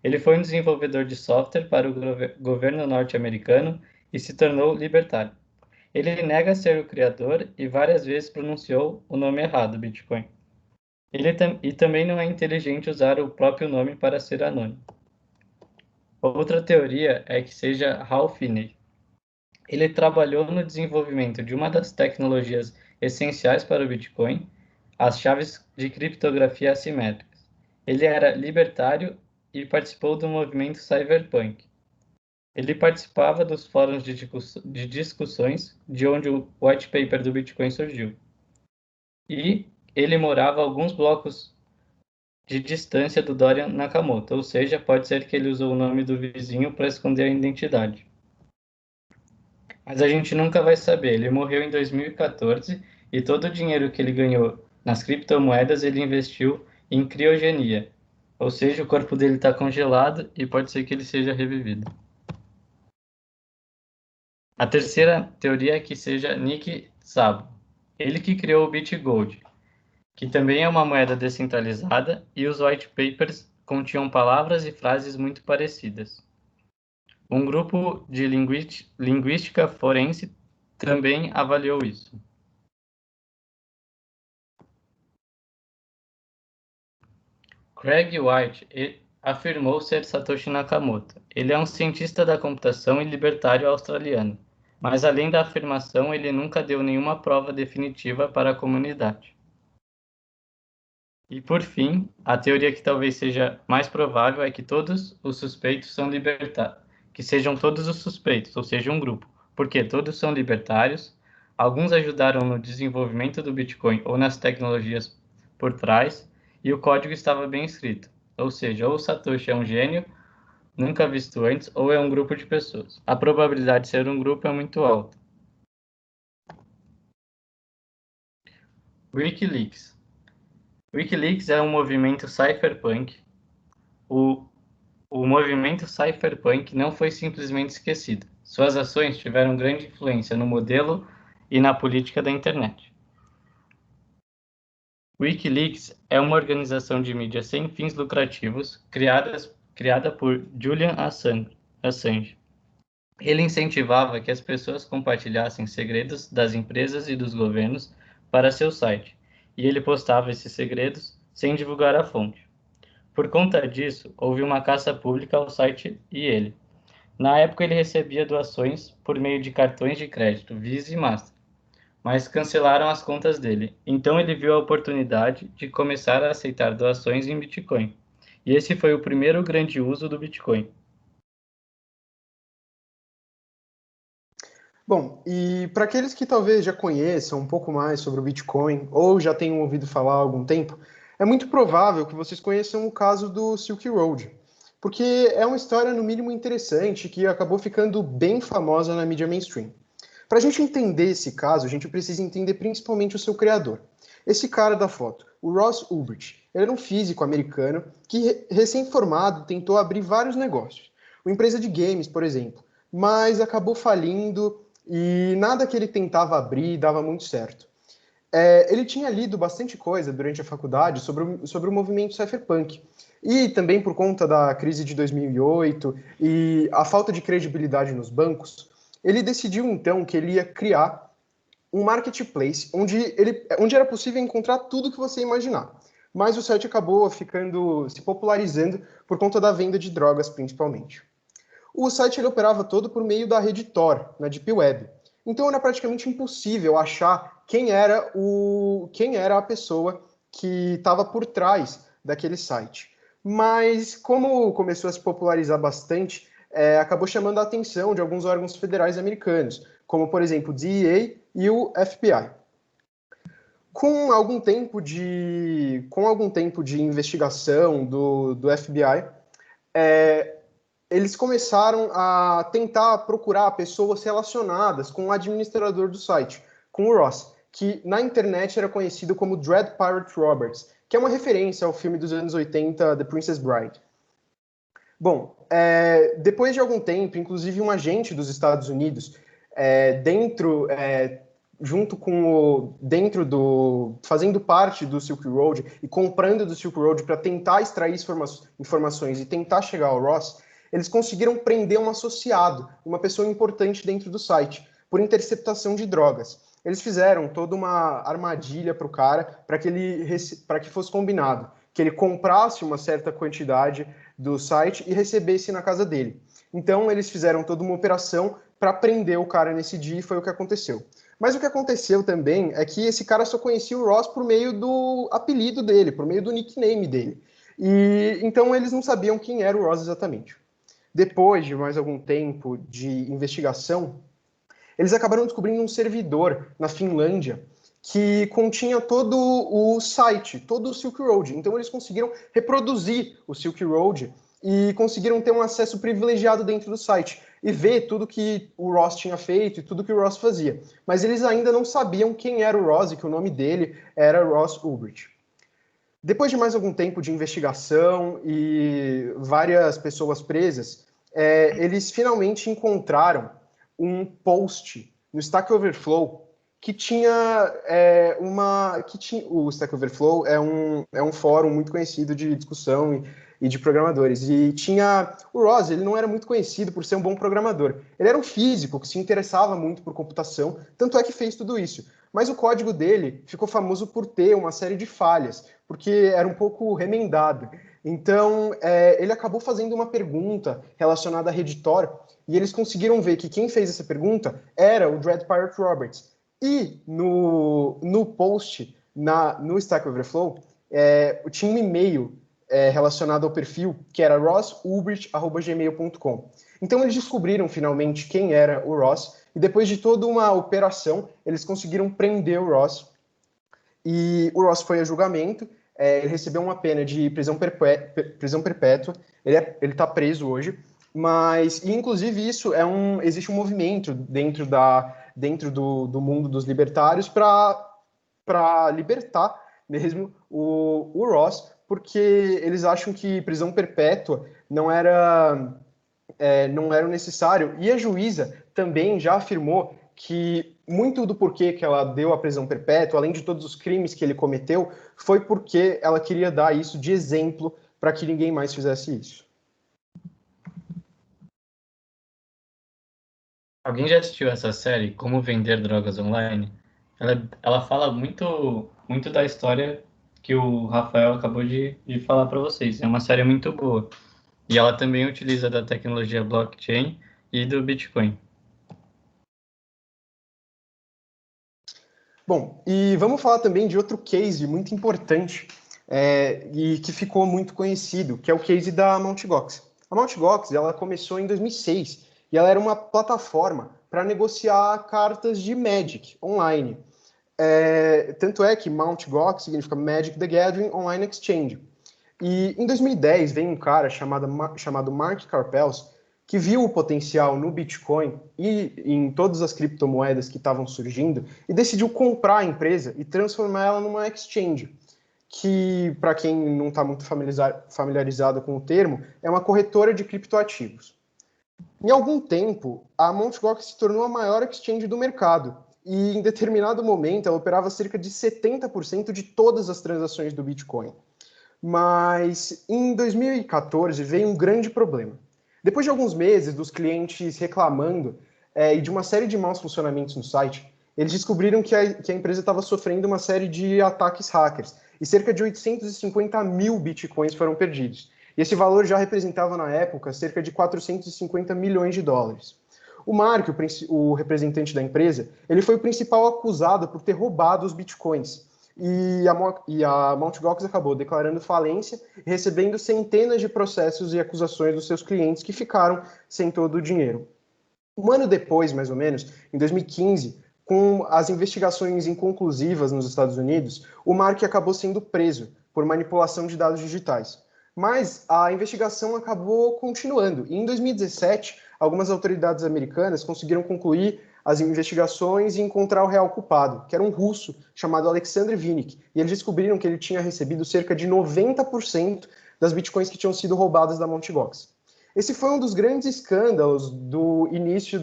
Ele foi um desenvolvedor de software para o governo norte-americano e se tornou libertário. Ele nega ser o criador e várias vezes pronunciou o nome errado, Bitcoin. E também não é inteligente usar o próprio nome para ser anônimo. Outra teoria é que seja Hal Finney. Ele trabalhou no desenvolvimento de uma das tecnologias essenciais para o Bitcoin, as chaves de criptografia assimétricas. Ele era libertário e participou do movimento cyberpunk. Ele participava dos fóruns de discussões de onde o white paper do Bitcoin surgiu. E ele morava a alguns blocos de distância do Dorian Nakamoto, ou seja, pode ser que ele usou o nome do vizinho para esconder a identidade. Mas a gente nunca vai saber. Ele morreu em 2014 e todo o dinheiro que ele ganhou nas criptomoedas ele investiu em criogenia, ou seja, o corpo dele está congelado e pode ser que ele seja revivido. A terceira teoria é que seja Nick Szabo, ele que criou o BitGold, que também é uma moeda descentralizada, e os white papers continham palavras e frases muito parecidas. Um grupo de linguística forense também avaliou isso. Craig White afirmou ser Satoshi Nakamoto. Ele é um cientista da computação e libertário australiano, mas além da afirmação, ele nunca deu nenhuma prova definitiva para a comunidade. E por fim, a teoria que talvez seja mais provável é que todos os suspeitos são libertários, que sejam todos os suspeitos, ou seja, um grupo, porque todos são libertários, alguns ajudaram no desenvolvimento do Bitcoin ou nas tecnologias por trás, e o código estava bem escrito, ou seja, ou o Satoshi é um gênio, nunca visto antes, ou é um grupo de pessoas. A probabilidade de ser um grupo é muito alta. WikiLeaks. WikiLeaks é um movimento cypherpunk. O movimento cypherpunk não foi simplesmente esquecido. Suas ações tiveram grande influência no modelo e na política da internet. WikiLeaks é uma organização de mídia sem fins lucrativos criada por Julian Assange. Ele incentivava que as pessoas compartilhassem segredos das empresas e dos governos para seu site, e ele postava esses segredos sem divulgar a fonte. Por conta disso, houve uma caça pública ao site e ele. Na época, ele recebia doações por meio de cartões de crédito, Visa e Master, mas cancelaram as contas dele. Então, ele viu a oportunidade de começar a aceitar doações em Bitcoin. E esse foi o primeiro grande uso do Bitcoin. Bom, e para aqueles que talvez já conheçam um pouco mais sobre o Bitcoin ou já tenham ouvido falar há algum tempo, é muito provável que vocês conheçam o caso do Silk Road, porque é uma história no mínimo interessante que acabou ficando bem famosa na mídia mainstream. Para a gente entender esse caso, a gente precisa entender principalmente o seu criador. Esse cara da foto, o Ross Ulbricht, ele era um físico americano que, recém-formado, tentou abrir vários negócios. Uma empresa de games, por exemplo, mas acabou falindo e nada que ele tentava abrir dava muito certo. Ele tinha lido bastante coisa durante a faculdade sobre o movimento cypherpunk. E também por conta da crise de 2008 e a falta de credibilidade nos bancos, ele decidiu então que ele ia criar um marketplace onde era possível encontrar tudo que você imaginar. Mas o site acabou se popularizando por conta da venda de drogas, principalmente. O site ele operava todo por meio da rede Tor, na Deep Web. Então era praticamente impossível achar quem era a pessoa que estava por trás daquele site. Mas como começou a se popularizar bastante, acabou chamando a atenção de alguns órgãos federais americanos, como por exemplo o DEA e o FBI. Com algum tempo de investigação do FBI, eles começaram a tentar procurar pessoas relacionadas com o administrador do site, com o Ross, que na internet era conhecido como Dread Pirate Roberts, que é uma referência ao filme dos anos 80, The Princess Bride. Bom, depois de algum tempo, inclusive um agente dos Estados Unidos, fazendo parte do Silk Road e comprando do Silk Road para tentar extrair informações e tentar chegar ao Ross, eles conseguiram prender um associado, uma pessoa importante dentro do site, por interceptação de drogas. Eles fizeram toda uma armadilha para o cara, para que fosse combinado, que ele comprasse uma certa quantidade do site e recebesse na casa dele. Então, eles fizeram toda uma operação para prender o cara nesse dia e foi o que aconteceu. Mas o que aconteceu também é que esse cara só conhecia o Ross por meio do apelido dele, por meio do nickname dele. E então eles não sabiam quem era o Ross exatamente. Depois de mais algum tempo de investigação, eles acabaram descobrindo um servidor na Finlândia que continha todo o site, todo o Silk Road. Então eles conseguiram reproduzir o Silk Road e conseguiram ter um acesso privilegiado dentro do site e ver tudo que o Ross tinha feito e tudo que o Ross fazia. Mas eles ainda não sabiam quem era o Ross e que o nome dele era Ross Ulbricht. Depois de mais algum tempo de investigação e várias pessoas presas, eles finalmente encontraram um post no Stack Overflow que tinha o Stack Overflow é um fórum muito conhecido de discussão e de programadores. E tinha o Ross, ele não era muito conhecido por ser um bom programador. Ele era um físico que se interessava muito por computação, tanto é que fez tudo isso. mas o código dele ficou famoso por ter uma série de falhas, porque era um pouco remendado. Então, ele acabou fazendo uma pergunta relacionada à rede Tor, e eles conseguiram ver que quem fez essa pergunta era o Dread Pirate Roberts. E no post, no Stack Overflow, tinha um e-mail relacionado ao perfil, que era rossulbricht@gmail.com. Então, eles descobriram finalmente quem era o Ross, e depois de toda uma operação, eles conseguiram prender o Ross. E o Ross foi a julgamento, ele recebeu uma pena de prisão perpétua, ele está preso hoje, mas, inclusive, existe um movimento dentro do mundo dos libertários para libertar mesmo o Ross, porque eles acham que prisão perpétua não era necessário, e a juíza também já afirmou que muito do porquê que ela deu a prisão perpétua, além de todos os crimes que ele cometeu, foi porque ela queria dar isso de exemplo para que ninguém mais fizesse isso. Alguém já assistiu essa série, Como Vender Drogas Online? Ela fala muito, muito da história que o Rafael acabou de falar para vocês. É uma série muito boa. E ela também utiliza da tecnologia blockchain e do Bitcoin. Bom, e vamos falar também de outro case muito importante e que ficou muito conhecido, que é o case da Mt. Gox. A Mt. Gox, ela começou em 2006 e ela era uma plataforma para negociar cartas de Magic online. Tanto é que Mt. Gox significa Magic the Gathering Online Exchange. E em 2010 vem um cara chamado Mark Karpels, que viu o potencial no Bitcoin e em todas as criptomoedas que estavam surgindo e decidiu comprar a empresa e transformar ela numa exchange, que, para quem não está muito familiarizado com o termo, é uma corretora de criptoativos. Em algum tempo, a Mt. Gox se tornou a maior exchange do mercado e, em determinado momento, ela operava cerca de 70% de todas as transações do Bitcoin. Mas em 2014 veio um grande problema. Depois de alguns meses dos clientes reclamando e de uma série de maus funcionamentos no site, eles descobriram que a empresa estava sofrendo uma série de ataques hackers e cerca de 850 mil bitcoins foram perdidos. E esse valor já representava, na época, cerca de 450 milhões de dólares. O Mark, o representante da empresa, ele foi o principal acusado por ter roubado os bitcoins. E a Mt. Gox acabou declarando falência e recebendo centenas de processos e acusações dos seus clientes que ficaram sem todo o dinheiro. Um ano depois, mais ou menos, em 2015, com as investigações inconclusivas nos Estados Unidos, o Mark acabou sendo preso por manipulação de dados digitais. Mas a investigação acabou continuando. E em 2017, algumas autoridades americanas conseguiram concluir as investigações e encontrar o real culpado, que era um russo chamado Alexander Vinnik. E eles descobriram que ele tinha recebido cerca de 90% das bitcoins que tinham sido roubadas da Mt. Gox. Esse foi um dos grandes escândalos do início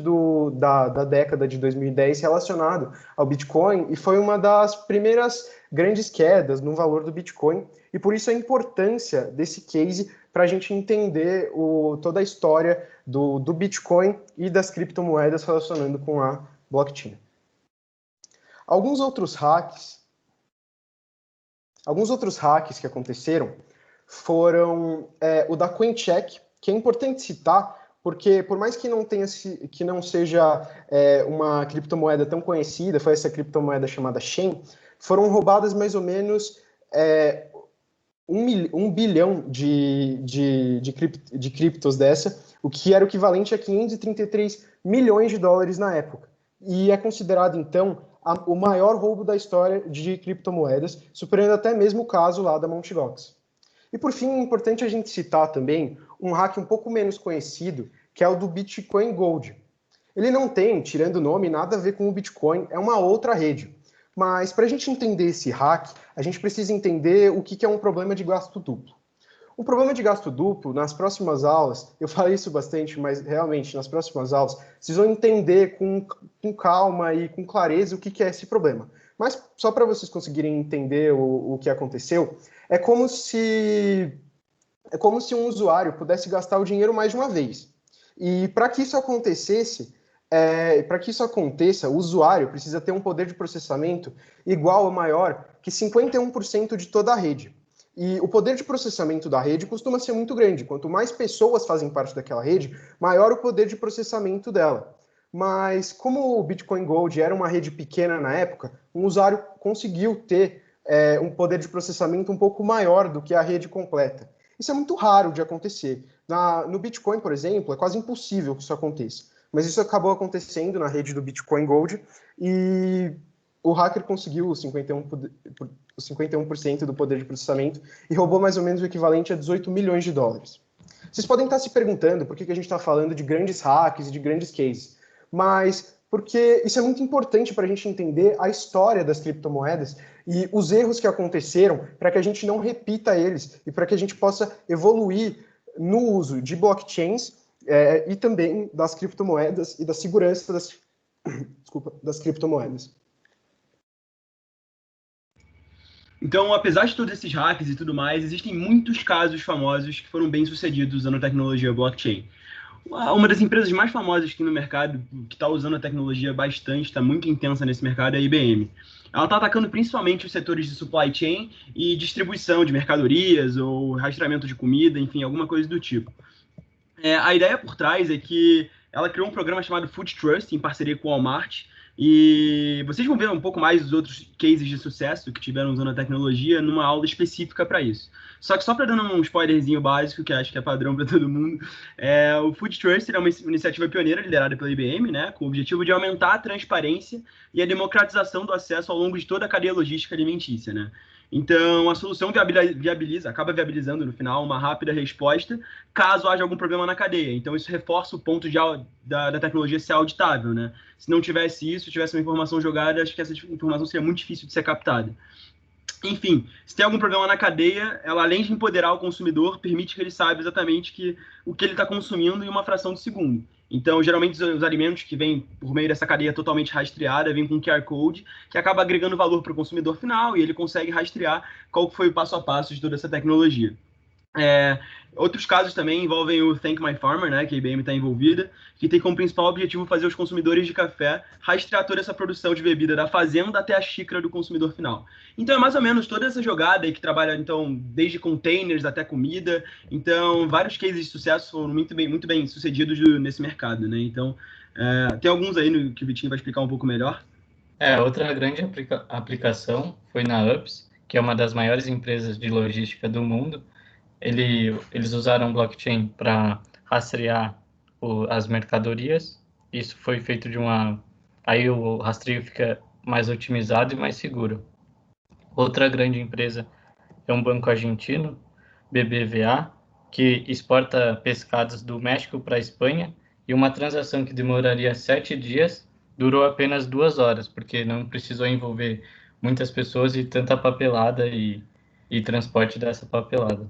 da década de 2010 relacionado ao Bitcoin e foi uma das primeiras grandes quedas no valor do Bitcoin. E por isso a importância desse case para a gente entender toda a história do Bitcoin e das criptomoedas relacionando com a blockchain. Alguns outros hacks que aconteceram foram o da CoinCheck, que é importante citar, porque por mais que não seja uma criptomoeda tão conhecida, foi essa criptomoeda chamada Shen, foram roubadas mais ou menos 1 bilhão de criptos dessa, o que era o equivalente a 533 milhões de dólares na época. E é considerado, então, o maior roubo da história de criptomoedas, superando até mesmo o caso lá da Mt. Gox. E por fim, é importante a gente citar também um hack um pouco menos conhecido, que é o do Bitcoin Gold. Ele não tem, tirando o nome, nada a ver com o Bitcoin, é uma outra rede. Mas para a gente entender esse hack, a gente precisa entender o que é um problema de gasto duplo. O problema de gasto duplo, nas próximas aulas, eu falei isso bastante, mas realmente nas próximas aulas, vocês vão entender com calma e com clareza o que é esse problema. Mas só para vocês conseguirem entender o que aconteceu, é como se um usuário pudesse gastar o dinheiro mais de uma vez. E para que isso acontecesse, para que isso aconteça, o usuário precisa ter um poder de processamento igual ou maior que 51% de toda a rede. E o poder de processamento da rede costuma ser muito grande. Quanto mais pessoas fazem parte daquela rede, maior o poder de processamento dela. Mas como o Bitcoin Gold era uma rede pequena na época, um usuário conseguiu ter um poder de processamento um pouco maior do que a rede completa. Isso é muito raro de acontecer. No Bitcoin, por exemplo, é quase impossível que isso aconteça. Mas isso acabou acontecendo na rede do Bitcoin Gold e o hacker conseguiu os 51% do poder de processamento e roubou mais ou menos o equivalente a 18 milhões de dólares. Vocês podem estar se perguntando por que a gente está falando de grandes hacks e de grandes cases, mas porque isso é muito importante para a gente entender a história das criptomoedas e os erros que aconteceram para que a gente não repita eles e para que a gente possa evoluir no uso de blockchains e também das criptomoedas e da segurança das criptomoedas. Então, apesar de todos esses hacks e tudo mais, existem muitos casos famosos que foram bem sucedidos usando a tecnologia blockchain. Uma das empresas mais famosas aqui no mercado, que está usando a tecnologia bastante, está muito intensa nesse mercado, é a IBM. Ela está atacando principalmente os setores de supply chain e distribuição de mercadorias ou rastreamento de comida, enfim, alguma coisa do tipo. A ideia por trás é que ela criou um programa chamado Food Trust, em parceria com o Walmart, e vocês vão ver um pouco mais dos outros cases de sucesso que tiveram usando a tecnologia numa aula específica para isso. Só que só para dando um spoilerzinho básico, que acho que é padrão para todo mundo, o Food Trust é uma iniciativa pioneira liderada pela IBM, né, com o objetivo de aumentar a transparência e a democratização do acesso ao longo de toda a cadeia logística alimentícia, né? Então, a solução acaba viabilizando, no final, uma rápida resposta caso haja algum problema na cadeia. Então, isso reforça o ponto da tecnologia ser auditável, né? Se não tivesse isso, tivesse uma informação jogada, acho que essa informação seria muito difícil de ser captada. Enfim, se tem algum problema na cadeia, ela, além de empoderar o consumidor, permite que ele saiba exatamente o que ele está consumindo em uma fração de segundo. Então, geralmente, os alimentos que vêm por meio dessa cadeia totalmente rastreada, vêm com um QR Code, que acaba agregando valor para o consumidor final, e ele consegue rastrear qual foi o passo a passo de toda essa tecnologia. Outros casos também envolvem o Thank My Farmer, né, que a IBM está envolvida, que tem como principal objetivo fazer os consumidores de café rastrear toda essa produção de bebida da fazenda até a xícara do consumidor final. Então é mais ou menos toda essa jogada aí que trabalha então desde containers até comida. Então vários cases de sucesso foram muito bem sucedidos nesse mercado, né? Então tem alguns aí que o Vitinho vai explicar um pouco melhor. Outra grande aplicação foi na UPS, que é uma das maiores empresas de logística do mundo. Eles usaram blockchain para rastrear as mercadorias. Isso foi feito aí o rastreio fica mais otimizado e mais seguro. Outra grande empresa é um banco argentino, BBVA, que exporta pescados do México para a Espanha, e uma transação que demoraria 7 dias durou apenas 2 horas, porque não precisou envolver muitas pessoas e tanta papelada e transporte dessa papelada.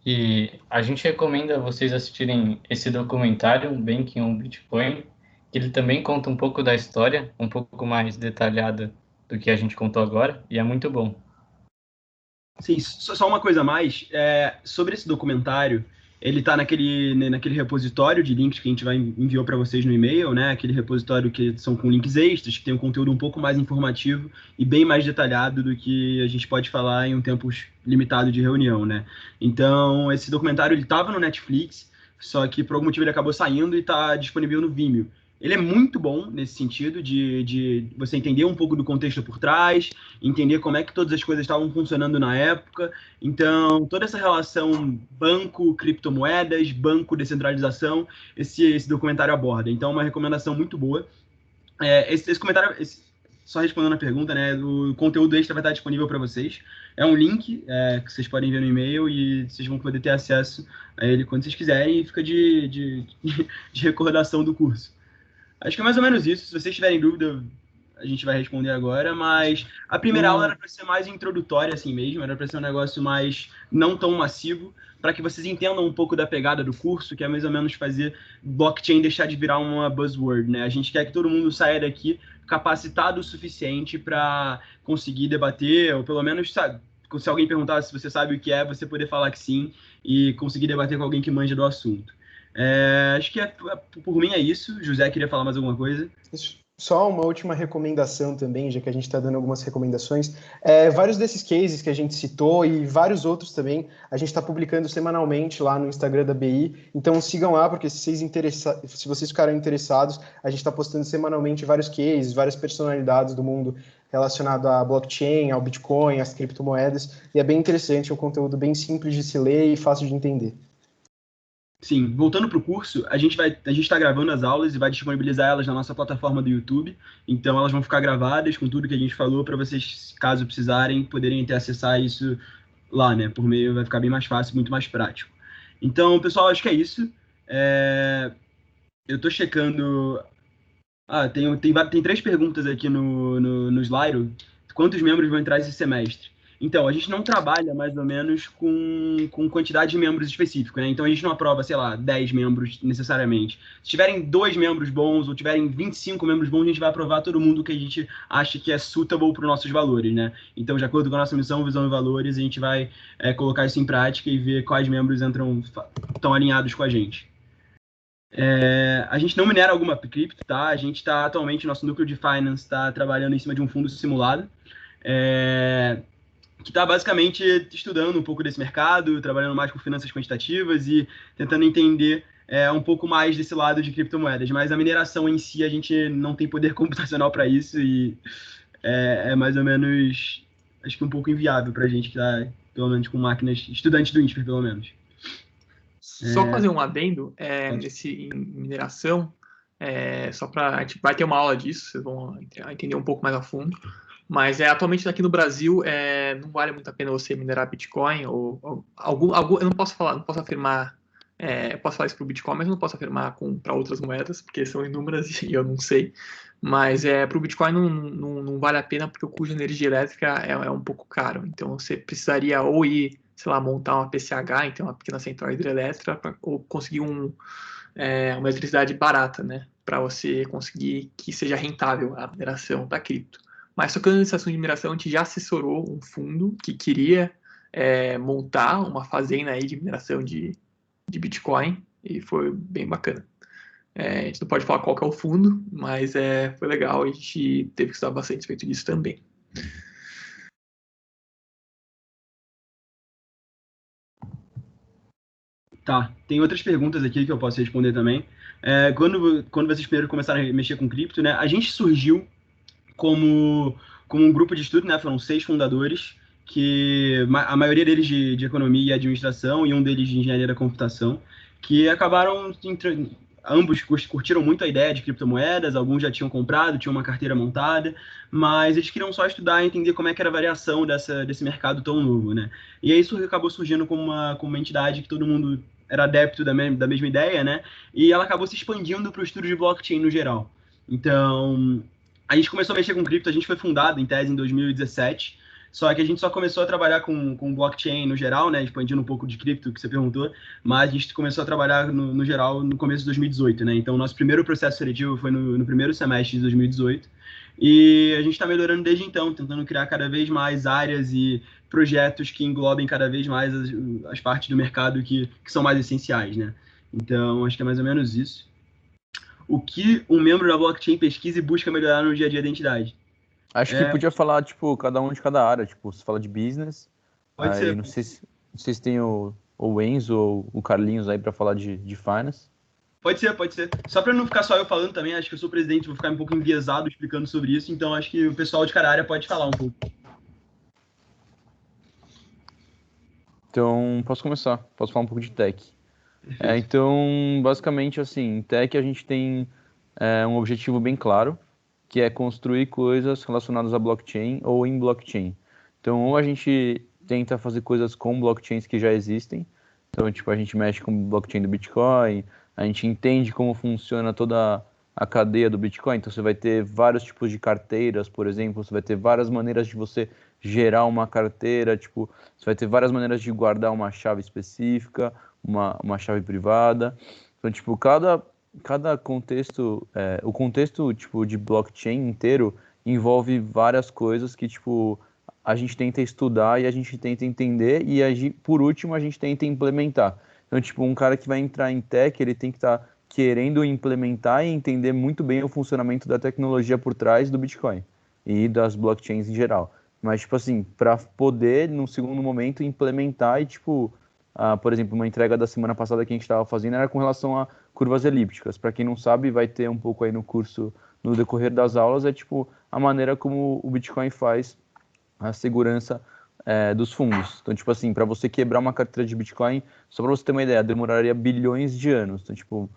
E a gente recomenda vocês assistirem esse documentário, Banking on Bitcoin, que ele também conta um pouco da história, um pouco mais detalhada do que a gente contou agora, e é muito bom. Sim, só uma coisa a mais, sobre esse documentário, ele está naquele repositório de links que a gente enviou para vocês no e-mail, né? Aquele repositório que são com links extras, que tem um conteúdo um pouco mais informativo e bem mais detalhado do que a gente pode falar em um tempo limitado de reunião, né? Então, esse documentário ele estava no Netflix, só que por algum motivo ele acabou saindo e está disponível no Vimeo. Ele é muito bom nesse sentido de você entender um pouco do contexto por trás, entender como é que todas as coisas estavam funcionando na época. Então, toda essa relação banco, criptomoedas, banco, descentralização, esse documentário aborda. Então, é uma recomendação muito boa. Esse comentário, só respondendo a pergunta, né, o conteúdo extra vai estar disponível para vocês. É um link que vocês podem ver no e-mail e vocês vão poder ter acesso a ele quando vocês quiserem e fica de recordação do curso. Acho que é mais ou menos isso. Se vocês tiverem dúvida, a gente vai responder agora, mas a primeira aula era para ser mais introdutória assim mesmo, era para ser um negócio mais não tão massivo, para que vocês entendam um pouco da pegada do curso, que é mais ou menos fazer blockchain deixar de virar uma buzzword, né? A gente quer que todo mundo saia daqui capacitado o suficiente para conseguir debater, ou pelo menos, sabe, se alguém perguntar se você sabe o que é, você poder falar que sim e conseguir debater com alguém que manja do assunto. Acho que por mim é isso. José queria falar mais alguma coisa? Só uma última recomendação também, já que a gente está dando algumas recomendações. Vários desses cases que a gente citou e vários outros também, a gente está publicando semanalmente lá no Instagram da BI. Então sigam lá, porque se vocês ficarem interessados, a gente está postando semanalmente vários cases, várias personalidades do mundo relacionado à blockchain, ao Bitcoin, às criptomoedas. E é bem interessante, é um conteúdo bem simples de se ler e fácil de entender. Sim, voltando para o curso, a gente está gravando as aulas e vai disponibilizar elas na nossa plataforma do YouTube. Então elas vão ficar gravadas com tudo que a gente falou para vocês, caso precisarem, poderem ter acessar isso lá, né? Por meio, vai ficar bem mais fácil, muito mais prático. Então, pessoal, acho que é isso. Eu estou checando. Tem 3 perguntas aqui no Slido. Quantos membros vão entrar esse semestre? Então, a gente não trabalha mais ou menos com quantidade de membros específico, né? Então, a gente não aprova, sei lá, 10 membros necessariamente. Se tiverem 2 membros bons ou tiverem 25 membros bons, a gente vai aprovar todo mundo que a gente acha que é suitable para os nossos valores, né? Então, de acordo com a nossa missão, visão e valores, a gente vai colocar isso em prática e ver quais membros estão alinhados com a gente. A gente não minera alguma cripto, tá? A gente está atualmente, nosso núcleo de finance está trabalhando em cima de um fundo simulado, que está basicamente estudando um pouco desse mercado, trabalhando mais com finanças quantitativas e tentando entender um pouco mais desse lado de criptomoedas. Mas a mineração em si, a gente não tem poder computacional para isso e é mais ou menos, acho que um pouco inviável para a gente que está, pelo menos, com máquinas, estudantes do INSPER, pelo menos. Só fazer um adendo em mineração, só para a gente vai ter uma aula disso, vocês vão entender um pouco mais a fundo. Mas atualmente aqui no Brasil não vale muito a pena você minerar Bitcoin ou algum eu não posso afirmar, eu posso falar isso para o Bitcoin, mas eu não posso afirmar para outras moedas, porque são inúmeras e eu não sei. Mas para o Bitcoin não vale a pena porque o custo de energia elétrica é um pouco caro. Então você precisaria ou ir, sei lá, montar uma PCH, então uma pequena central hidrelétrica, ou conseguir uma eletricidade barata, né? Para você conseguir que seja rentável a mineração da cripto. Mas tocando nesse assunto de mineração, a gente já assessorou um fundo que queria montar uma fazenda aí de mineração de Bitcoin e foi bem bacana. A gente não pode falar qual que é o fundo, mas foi legal e a gente teve que estudar bastante a respeito disso também. Tá, tem outras perguntas aqui que eu posso responder também. Quando vocês primeiro começaram a mexer com cripto, né, a gente surgiu como um grupo de estudo, né, foram 6 fundadores, que a maioria deles de economia e administração e um deles de engenharia da computação, que acabaram ambos curtiram muito a ideia de criptomoedas, alguns já tinham comprado, tinham uma carteira montada, mas eles queriam só estudar e entender como é que era a variação desse mercado tão novo, né? E aí isso acabou surgindo como uma entidade que todo mundo era adepto da mesma ideia, né? E ela acabou se expandindo para o estudo de blockchain no geral. Então, a gente começou a mexer com cripto, a gente foi fundado, em tese, em 2017, só que a gente só começou a trabalhar com blockchain no geral, né, expandindo um pouco de cripto, que você perguntou, mas a gente começou a trabalhar no geral no começo de 2018, né, então o nosso primeiro processo seletivo foi no primeiro semestre de 2018, e a gente está melhorando desde então, tentando criar cada vez mais áreas e projetos que englobem cada vez mais as partes do mercado que são mais essenciais, né, então acho que é mais ou menos isso. O que um membro da blockchain pesquisa e busca melhorar no dia a dia da entidade? Acho que podia falar, tipo, cada um de cada área. Tipo, você fala de business. Pode ser. Não sei se tem o Enzo ou o Carlinhos aí para falar de finance. Pode ser. Só para não ficar só eu falando também, acho que eu sou presidente, vou ficar um pouco enviesado explicando sobre isso, então acho que o pessoal de cada área pode falar um pouco. Então, posso começar. Posso falar um pouco de tech. Então, basicamente, assim, em tech a gente tem um objetivo bem claro, que é construir coisas relacionadas a blockchain ou em blockchain. Então, ou a gente tenta fazer coisas com blockchains que já existem. Então, tipo, a gente mexe com o blockchain do Bitcoin, a gente entende como funciona toda a cadeia do Bitcoin. Então, você vai ter vários tipos de carteiras, por exemplo, você vai ter várias maneiras de você gerar uma carteira, tipo, você vai ter várias maneiras de guardar uma chave específica, uma chave privada. Então, tipo, cada contexto, o contexto tipo de blockchain inteiro envolve várias coisas que tipo a gente tenta estudar e a gente tenta entender e, por último, a gente tenta implementar. Então, tipo, um cara que vai entrar em tech, ele tem que estar querendo implementar e entender muito bem o funcionamento da tecnologia por trás do Bitcoin e das blockchains em geral. Mas, tipo assim, para poder, num segundo momento, implementar e, tipo, por exemplo, uma entrega da semana passada que a gente estava fazendo era com relação a curvas elípticas. Para quem não sabe, vai ter um pouco aí no curso, no decorrer das aulas, é, tipo, a maneira como o Bitcoin faz a segurança dos fundos. Então, tipo assim, para você quebrar uma carteira de Bitcoin, só para você ter uma ideia, demoraria bilhões de anos. Então, tipo,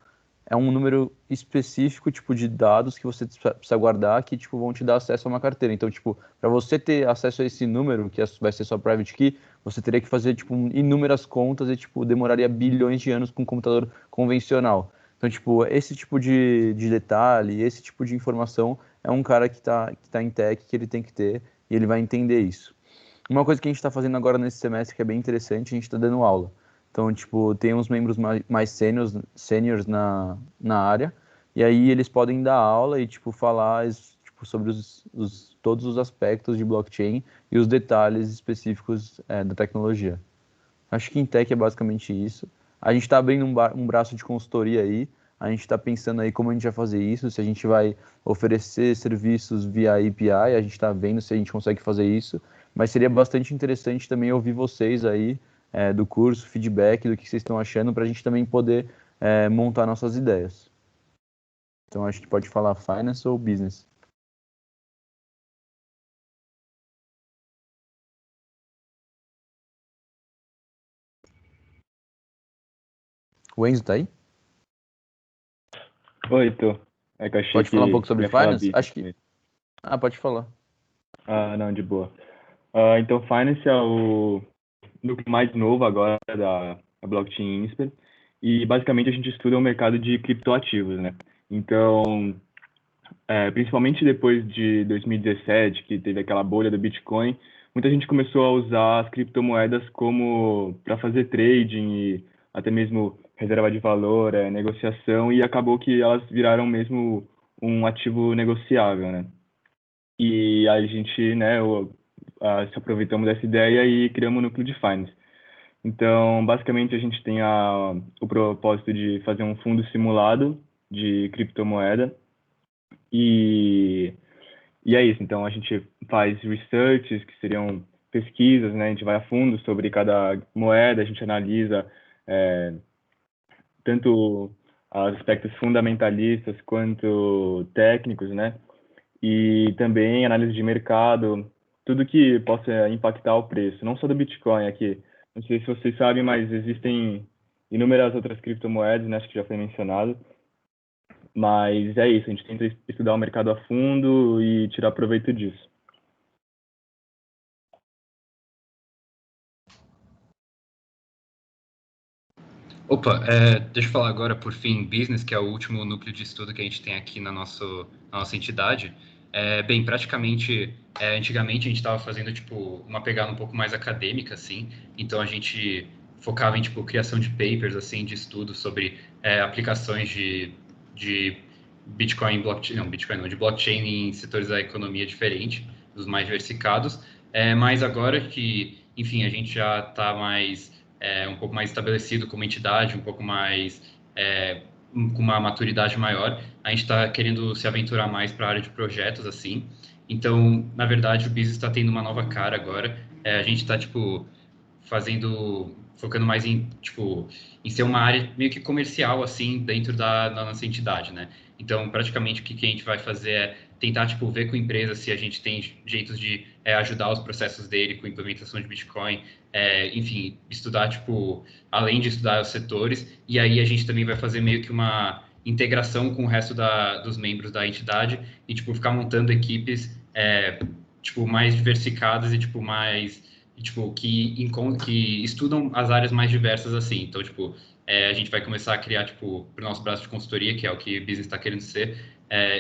é um número específico, tipo, de dados que você precisa guardar que, tipo, vão te dar acesso a uma carteira. Então, tipo, para você ter acesso a esse número, que vai ser sua private key, você teria que fazer, tipo, inúmeras contas e, tipo, demoraria bilhões de anos com um computador convencional. Então, tipo, esse tipo de detalhe, esse tipo de informação é um cara que tá em tech, que ele tem que ter, e ele vai entender isso. Uma coisa que a gente está fazendo agora nesse semestre que é bem interessante, a gente está dando aula. Então, tipo, tem uns membros mais seniors na área, e aí eles podem dar aula e, tipo, falar tipo, sobre todos os aspectos de blockchain e os detalhes específicos da tecnologia. Acho que em tech é basicamente isso. A gente está abrindo um braço de consultoria aí, a gente está pensando aí como a gente vai fazer isso, se a gente vai oferecer serviços via API, a gente está vendo se a gente consegue fazer isso, mas seria bastante interessante também ouvir vocês aí do curso, feedback do que vocês estão achando, para a gente também poder montar nossas ideias. Então, acho que pode falar finance ou business. O Enzo tá aí? Oi, tô. É que eu achei Pode falar um que pouco sobre ia falar finance? business Acho que... mesmo. pode falar. Não, de boa. Então, Finance é o núcleo mais novo agora da Blockchain Insper. E, basicamente, a gente estuda o mercado de criptoativos, né? Então, principalmente depois de 2017, que teve aquela bolha do Bitcoin, muita gente começou a usar as criptomoedas como para fazer trading e até mesmo reserva de valor, negociação, e acabou que elas viraram mesmo um ativo negociável, né? E a gente, né, se aproveitamos dessa ideia e criamos o núcleo de Finance. Então, basicamente, a gente tem o propósito de fazer um fundo simulado de criptomoeda e, e é isso. Então, a gente faz researches, que seriam pesquisas, né? A gente vai a fundo sobre cada moeda, a gente analisa tanto aspectos fundamentalistas quanto técnicos, né? E também análise de mercado, tudo que possa impactar o preço, não só do Bitcoin aqui. Não sei se vocês sabem, mas existem inúmeras outras criptomoedas, né? Acho que já foi mencionado. Mas é isso, a gente tenta estudar o mercado a fundo e tirar proveito disso. Opa, deixa eu falar agora, por fim, business, que é o último núcleo de estudo que a gente tem aqui na nossa entidade. Bem, praticamente, antigamente a gente estava fazendo, tipo, uma pegada um pouco mais acadêmica, assim, então a gente focava em, tipo, criação de papers, assim, de estudos sobre aplicações de Bitcoin, Bitcoin não, de blockchain em setores da economia diferente, dos mais diversificados, mas agora que, enfim, a gente já está um pouco mais estabelecido como entidade, um pouco mais com uma maturidade maior, a gente está querendo se aventurar mais para a área de projetos, assim. Então, na verdade, o business está tendo uma nova cara agora. A gente está, tipo, focando mais em, tipo, em ser uma área meio que comercial, assim, dentro da nossa entidade, né? Então, praticamente, o que a gente vai fazer é tentar, tipo, ver com a empresa se a gente tem jeitos de ajudar os processos dele com implementação de Bitcoin, enfim, estudar, tipo, além de estudar os setores, e aí a gente também vai fazer meio que uma integração com o resto dos membros da entidade e, tipo, ficar montando equipes, tipo, mais diversificadas e, tipo, que estudam as áreas mais diversas, assim. Então, tipo, a gente vai começar a criar, tipo, para o nosso braço de consultoria, que é o que o business está querendo ser,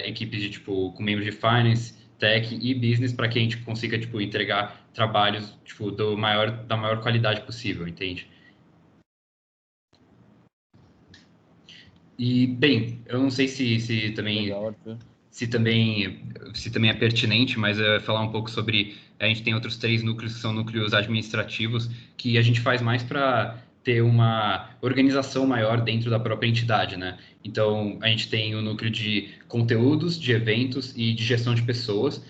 equipes de, tipo, com membros de finance, tech e business, para que a gente consiga, tipo, entregar trabalhos, tipo, da maior qualidade possível, entende? E, bem, eu não sei se também... Legal, Arthur. se também é pertinente, mas eu ia falar um pouco sobre... A gente tem outros 3 núcleos que são núcleos administrativos, que a gente faz mais para ter uma organização maior dentro da própria entidade, né? Então, a gente tem o núcleo de conteúdos, de eventos e de gestão de pessoas,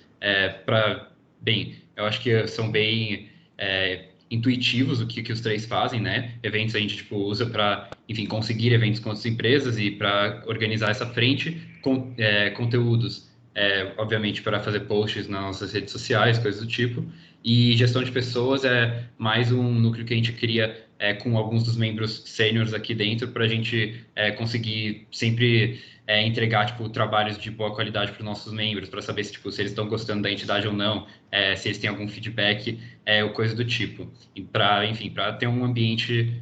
eu acho que são bem intuitivos o que os 3 fazem, né? Eventos a gente, tipo, usa para, enfim, conseguir eventos com outras empresas e para organizar essa frente, conteúdos, obviamente, para fazer posts nas nossas redes sociais, coisas do tipo, e gestão de pessoas é mais um núcleo que a gente cria com alguns dos membros sêniores aqui dentro para a gente conseguir sempre entregar tipo trabalhos de boa qualidade para os nossos membros, para saber se, tipo, se eles estão gostando da entidade ou não, se eles têm algum feedback, ou coisa do tipo, para, enfim, para ter um ambiente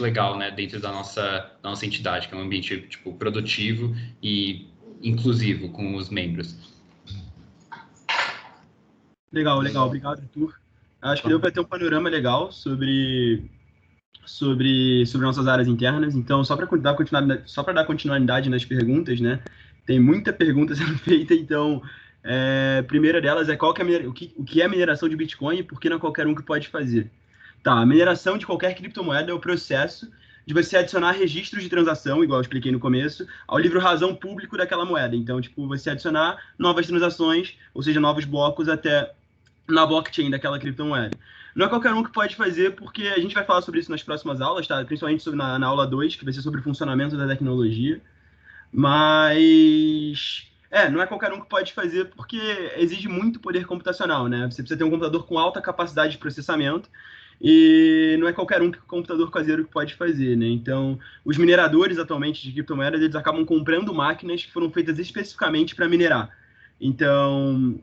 legal, né, dentro da nossa entidade, que é um ambiente tipo produtivo e inclusivo com os membros. Legal. Obrigado, Arthur. Acho que deu para ter um panorama legal sobre nossas áreas internas. Então, só para dar continuidade nas perguntas, né? Tem muita pergunta sendo feita, então a primeira delas é o que é mineração de Bitcoin e por que não é qualquer um que pode fazer. Tá, a mineração de qualquer criptomoeda é o processo de você adicionar registros de transação, igual eu expliquei no começo, ao livro razão público daquela moeda. Então, tipo, você adicionar novas transações, ou seja, novos blocos até na blockchain daquela criptomoeda. Não é qualquer um que pode fazer, porque a gente vai falar sobre isso nas próximas aulas, tá? Principalmente na aula 2, que vai ser sobre o funcionamento da tecnologia. Mas não é qualquer um que pode fazer, porque exige muito poder computacional, né? Você precisa ter um computador com alta capacidade de processamento, e não é qualquer computador caseiro que pode fazer, né? Então, os mineradores atualmente de criptomoedas, eles acabam comprando máquinas que foram feitas especificamente para minerar. Então,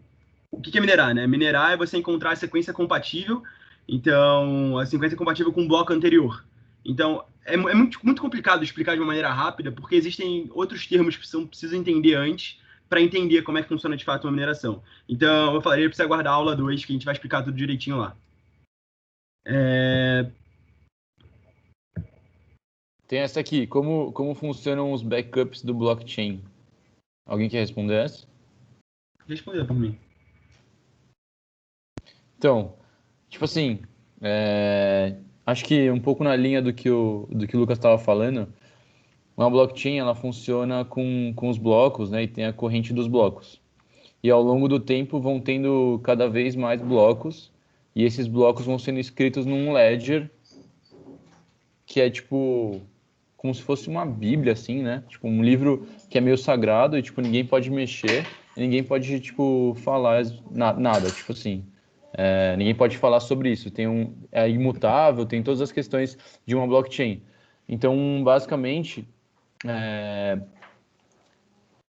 o que é minerar, né? Minerar é você encontrar a sequência compatível, então, a sequência compatível com o bloco anterior. Então, é muito, muito complicado explicar de uma maneira rápida, porque existem outros termos que você precisa entender antes para entender como é que funciona de fato uma mineração. Então, eu falaria para você aguardar a aula 2, que a gente vai explicar tudo direitinho lá. Tem essa aqui, como funcionam os backups do blockchain? Alguém quer responder essa? Responder por mim. Então, tipo assim, acho que um pouco na linha do que o Lucas estava falando, uma blockchain ela funciona com os blocos, né, e tem a corrente dos blocos. E ao longo do tempo vão tendo cada vez mais blocos, e esses blocos vão sendo escritos num ledger, que é tipo como se fosse uma bíblia, assim, né? Tipo, um livro que é meio sagrado e, tipo, ninguém pode mexer, e ninguém pode, tipo, falar nada, tipo assim. Ninguém pode falar sobre isso. É imutável, tem todas as questões de uma blockchain. Então, basicamente,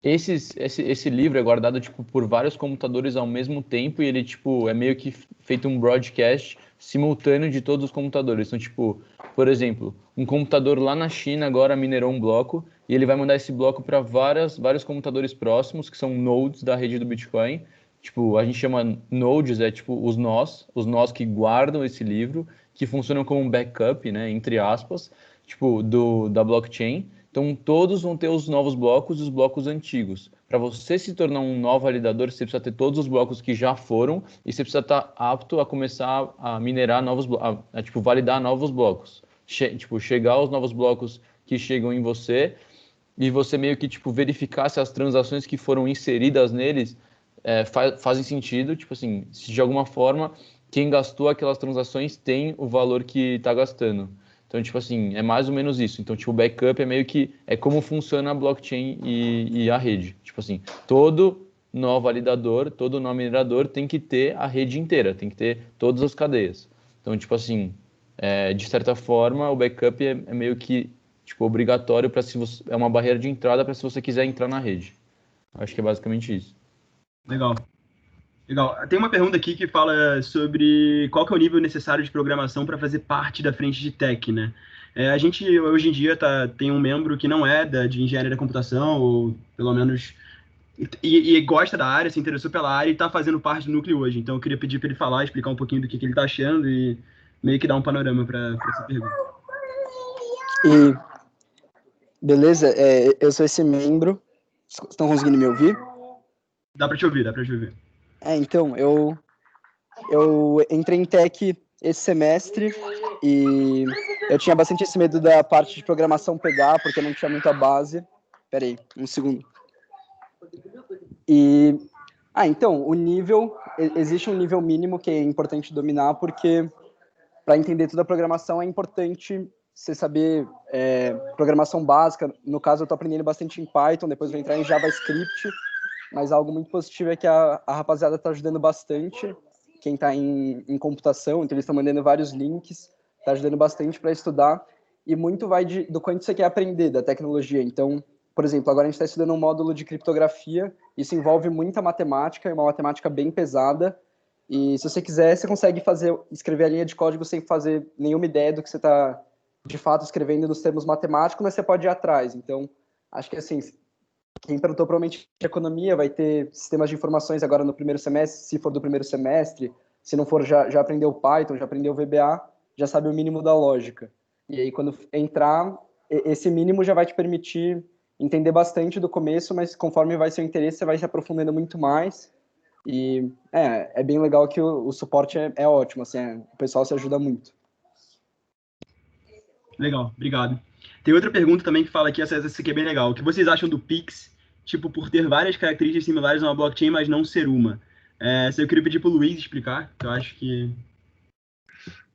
esse livro é guardado tipo, por vários computadores ao mesmo tempo e ele tipo, é meio que feito um broadcast simultâneo de todos os computadores. Então, tipo, por exemplo, um computador lá na China agora minerou um bloco e ele vai mandar esse bloco para vários computadores próximos, que são nodes da rede do Bitcoin. Tipo, a gente chama nodes, tipo os nós que guardam esse livro, que funcionam como um backup, né, entre aspas, tipo, da blockchain. Então, todos vão ter os novos blocos e os blocos antigos. Para você se tornar um novo validador, você precisa ter todos os blocos que já foram e você precisa estar apto a começar a minerar novos blocos, tipo, validar novos blocos. Tipo, chegar aos novos blocos que chegam em você e você meio que, tipo, verificar se as transações que foram inseridas neles fazem sentido, tipo assim, se de alguma forma quem gastou aquelas transações tem o valor que está gastando. Então, tipo assim, é mais ou menos isso. Então, tipo, o backup é meio que como funciona a blockchain e a rede. Tipo assim, todo nó validador, todo nó minerador tem que ter a rede inteira, tem que ter todas as cadeias. Então, tipo assim, de certa forma, o backup é meio que tipo, obrigatório para se você, é uma barreira de entrada para se você quiser entrar na rede. Acho que é basicamente isso. Legal. Tem uma pergunta aqui que fala sobre qual que é o nível necessário de programação para fazer parte da frente de tech, né? A gente, hoje em dia, tem um membro que não é de engenharia da computação, ou pelo menos... E gosta da área, se interessou pela área e está fazendo parte do núcleo hoje. Então, eu queria pedir para ele falar, explicar um pouquinho do que ele está achando e meio que dar um panorama para essa pergunta. Beleza, eu sou esse membro. Estão conseguindo me ouvir? Dá para te ouvir, dá para te ouvir. Então, eu entrei em tech esse semestre e eu tinha bastante esse medo da parte de programação pegar, porque eu não tinha muita base. Peraí, um segundo. Então, existe um nível mínimo que é importante dominar, porque para entender toda a programação é importante você saber programação básica. No caso, eu estou aprendendo bastante em Python, depois vou entrar em JavaScript, mas algo muito positivo é que a rapaziada está ajudando bastante, quem está em computação, então eles estão mandando vários links, está ajudando bastante para estudar, e muito vai do quanto você quer aprender da tecnologia. Então, por exemplo, agora a gente está estudando um módulo de criptografia, isso envolve muita matemática, uma matemática bem pesada, e se você quiser, você consegue escrever a linha de código sem fazer nenhuma ideia do que você está, de fato, escrevendo nos termos matemáticos, mas você pode ir atrás. Então, acho que, assim, quem perguntou provavelmente de economia vai ter sistemas de informações agora no primeiro semestre, se for do primeiro semestre, se não for, já aprendeu Python, já aprendeu VBA, já sabe o mínimo da lógica. E aí, quando entrar, esse mínimo já vai te permitir entender bastante do começo, mas conforme vai seu interesse, você vai se aprofundando muito mais. E é bem legal que o suporte é ótimo, assim, o pessoal se ajuda muito. Legal, obrigado. Tem outra pergunta também que fala aqui, essa aqui é bem legal. O que vocês acham do Pix, tipo, por ter várias características similares a uma blockchain, mas não ser uma? Eu queria pedir para o Luiz explicar, que eu acho que...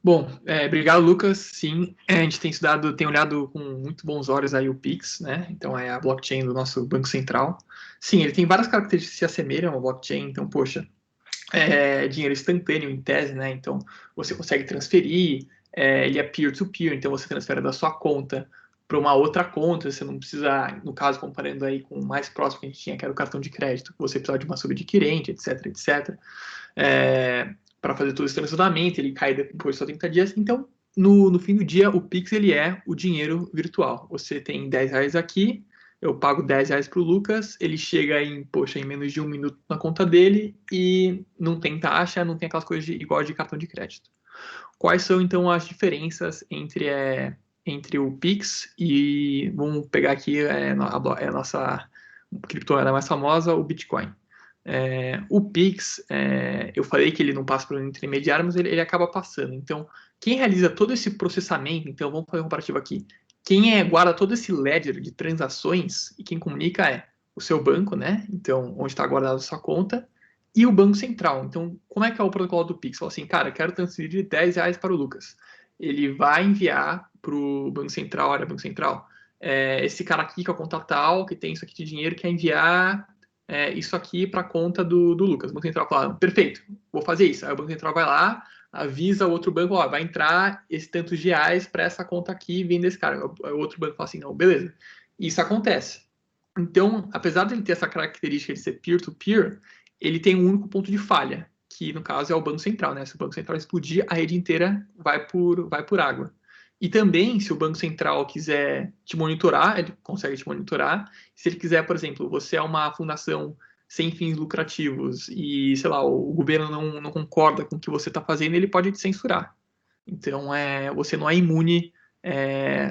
Bom, obrigado, Lucas. Sim, a gente tem olhado com muito bons olhos aí o Pix, né? Então, é a blockchain do nosso Banco Central. Sim, ele tem várias características que se assemelham a uma blockchain, então, poxa, dinheiro instantâneo em tese, né? Então, você consegue transferir, ele é peer-to-peer, então você transfere da sua conta para uma outra conta, você não precisa, no caso, comparando aí com o mais próximo que a gente tinha, que era o cartão de crédito, você precisava de uma subadquirente, etc, etc. Para fazer todo esse transacionamento, ele cai depois de só 30 dias. Então, no fim do dia, o Pix ele é o dinheiro virtual. Você tem R$10 aqui, eu pago R$10 para o Lucas, ele chega em menos de 1 minuto na conta dele e não tem taxa, não tem aquelas coisas igual de cartão de crédito. Quais são, então, as diferenças entre o Pix e, vamos pegar aqui a nossa criptomoeda mais famosa, o Bitcoin. O Pix, eu falei que ele não passa por um intermediário, mas ele acaba passando. Então, quem realiza todo esse processamento, então vamos fazer um comparativo aqui, quem guarda todo esse ledger de transações e quem comunica é o seu banco, né? Então, onde está guardada a sua conta, e o Banco Central. Então, como é que é o protocolo do Pix? Fala assim, cara, eu quero transferir R$10 para o Lucas. Ele vai enviar para o Banco Central, olha, Banco Central, esse cara aqui que é o conta tal, que tem isso aqui de dinheiro, quer enviar isso aqui para a conta do Lucas. O Banco Central fala, perfeito, vou fazer isso. Aí o Banco Central vai lá, avisa o outro banco, vai entrar esse tantos de reais para essa conta aqui, vindo desse cara. O outro banco fala assim, não, beleza. Isso acontece. Então, apesar de ele ter essa característica de ser peer-to-peer, ele tem um único ponto de falha, que no caso é o Banco Central, né? Se o Banco Central explodir, a rede inteira vai por água. E também, se o Banco Central quiser te monitorar, ele consegue te monitorar. Se ele quiser, por exemplo, você é uma fundação sem fins lucrativos e, sei lá, o governo não concorda com o que você está fazendo, ele pode te censurar. Então, você não é imune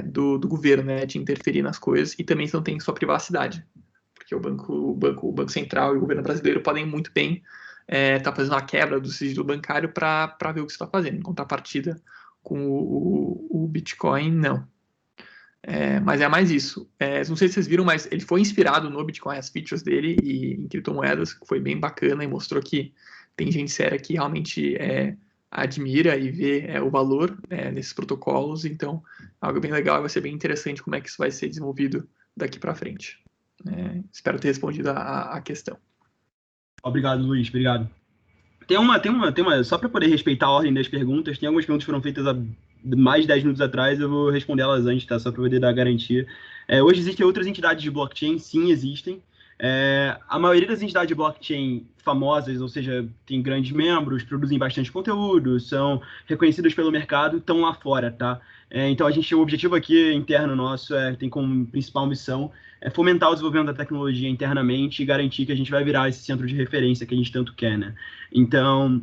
do governo, né, de interferir nas coisas, e também você não tem sua privacidade. Porque o Banco Central e o governo brasileiro podem muito bem estar fazendo a quebra do sigilo bancário para ver o que você está fazendo. Em contrapartida com o Bitcoin, não. Mas é mais isso. Não sei se vocês viram, mas ele foi inspirado no Bitcoin, as features dele, e em criptomoedas, que foi bem bacana e mostrou que tem gente séria que realmente admira e vê o valor nesses protocolos. Então, algo bem legal, vai ser bem interessante como é que isso vai ser desenvolvido daqui para frente. Espero ter respondido a questão. Obrigado, Luiz. Obrigado. Tem uma, só para poder respeitar a ordem das perguntas, tem algumas perguntas que foram feitas há mais de 10 minutos atrás, eu vou responder elas antes, tá? Só para poder dar a garantia. Hoje existem outras entidades de blockchain, sim, existem. A maioria das entidades de blockchain famosas, ou seja, tem grandes membros, produzem bastante conteúdo, são reconhecidas pelo mercado, estão lá fora, tá? Então, o objetivo aqui interno nosso tem como principal missão fomentar o desenvolvimento da tecnologia internamente e garantir que a gente vai virar esse centro de referência que a gente tanto quer, né? Então,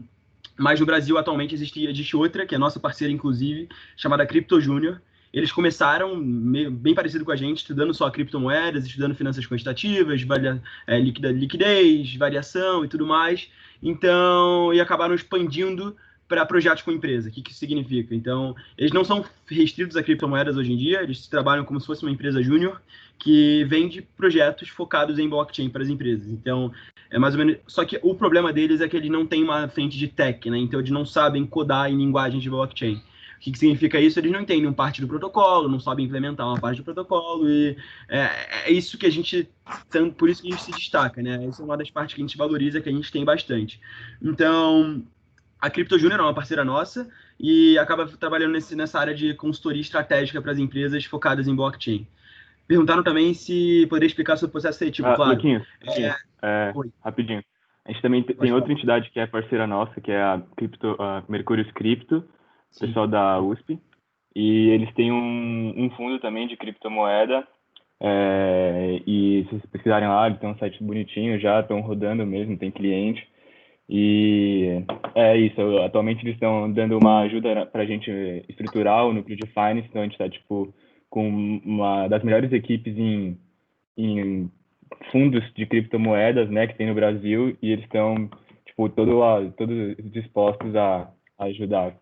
mas no Brasil, atualmente, existe outra, que é nossa parceira, inclusive, chamada Crypto Junior, eles começaram bem parecido com a gente, estudando só criptomoedas, estudando finanças quantitativas, liquidez, variação e tudo mais. Então, e acabaram expandindo para projetos com empresa. O que isso significa? Então, eles não são restritos a criptomoedas hoje em dia, eles trabalham como se fosse uma empresa júnior que vende projetos focados em blockchain para as empresas. Então, é mais ou menos... Só que o problema deles é que eles não têm uma frente de tech, né? Então, eles não sabem codar em linguagem de blockchain. O que significa isso? Eles não entendem parte do protocolo, não sabem implementar uma parte do protocolo, e é isso que a gente... Por isso que a gente se destaca, né? Essa é uma das partes que a gente valoriza, que a gente tem bastante. Então... A Crypto Junior é uma parceira nossa e acaba trabalhando nessa área de consultoria estratégica para as empresas focadas em blockchain. Perguntaram também se poderia explicar sobre o processo seletivo, claro. Luquinhas, rapidinho. A gente também tem outra entidade que é parceira nossa, que é a Mercúrios Cripto, pessoal da USP. E eles têm um fundo também de criptomoeda. E se vocês pesquisarem lá, eles têm um site bonitinho já, estão rodando mesmo, tem cliente. E é isso, atualmente eles estão dando uma ajuda para a gente estruturar o núcleo de Finance, então a gente está com uma das melhores equipes em fundos de criptomoedas, né, que tem no Brasil, e eles estão todos dispostos a ajudar.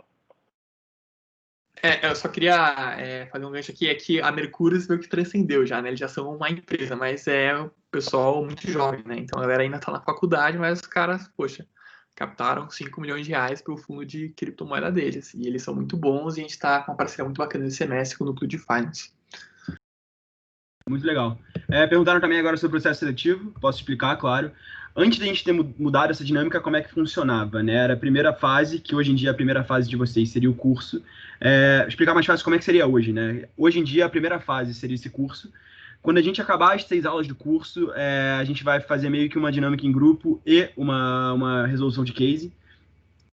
Eu só queria fazer um gancho aqui, é que a Mercúrios meio que transcendeu já, né? Eles já são uma empresa, mas é um pessoal muito jovem, né? Então a galera ainda está na faculdade, mas os caras, poxa, captaram 5 milhões de reais para o fundo de criptomoeda deles. E eles são muito bons e a gente está com uma parceria muito bacana nesse semestre com o núcleo de Finance. Muito legal. Perguntaram também agora sobre o processo seletivo, posso explicar, claro. Antes da gente ter mudado essa dinâmica, como é que funcionava, né? Era a primeira fase, que hoje em dia a primeira fase de vocês seria o curso. Explicar mais fácil como é que seria hoje, né? Hoje em dia a primeira fase seria esse curso. Quando a gente acabar as 6 aulas do curso, a gente vai fazer meio que uma dinâmica em grupo e uma resolução de case.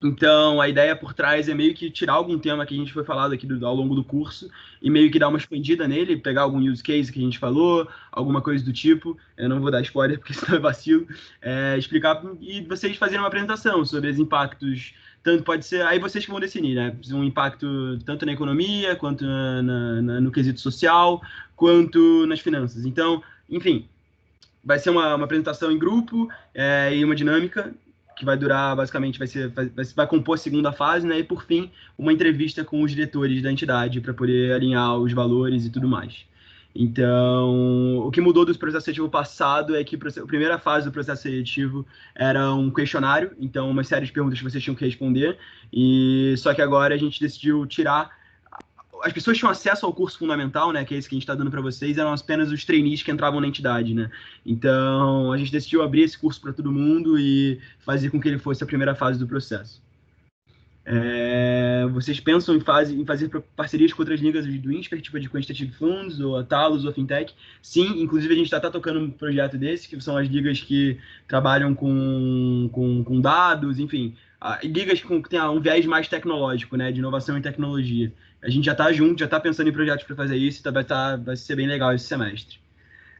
Então, a ideia por trás é meio que tirar algum tema que a gente foi falado aqui ao longo do curso e meio que dar uma expandida nele, pegar algum use case que a gente falou, alguma coisa do tipo. Eu não vou dar spoiler porque senão é vacilo. Explicar e vocês fazerem uma apresentação sobre os impactos. Tanto pode ser, aí vocês que vão definir, né? Um impacto tanto na economia, quanto no quesito social, quanto nas finanças. Então, enfim, vai ser uma apresentação em grupo e uma dinâmica que vai durar, basicamente, vai compor a segunda fase, né? E, por fim, uma entrevista com os diretores da entidade para poder alinhar os valores e tudo mais. Então, o que mudou do processo seletivo passado é que a primeira fase do processo seletivo era um questionário, então uma série de perguntas que vocês tinham que responder, e só que agora a gente decidiu tirar... As pessoas tinham acesso ao curso fundamental, né, que é esse que a gente está dando para vocês, eram apenas os trainees que entravam na entidade, né? Então, a gente decidiu abrir esse curso para todo mundo e fazer com que ele fosse a primeira fase do processo. Vocês pensam em fazer parcerias com outras ligas do INSPER, tipo de Quantitative Funds, ou a Talos, ou a Fintech? Sim, inclusive a gente está tocando um projeto desse, que são as ligas que trabalham com dados, enfim, ligas que têm um viés mais tecnológico, né, de inovação e tecnologia. A gente já está junto, já está pensando em projetos para fazer isso, vai ser bem legal esse semestre.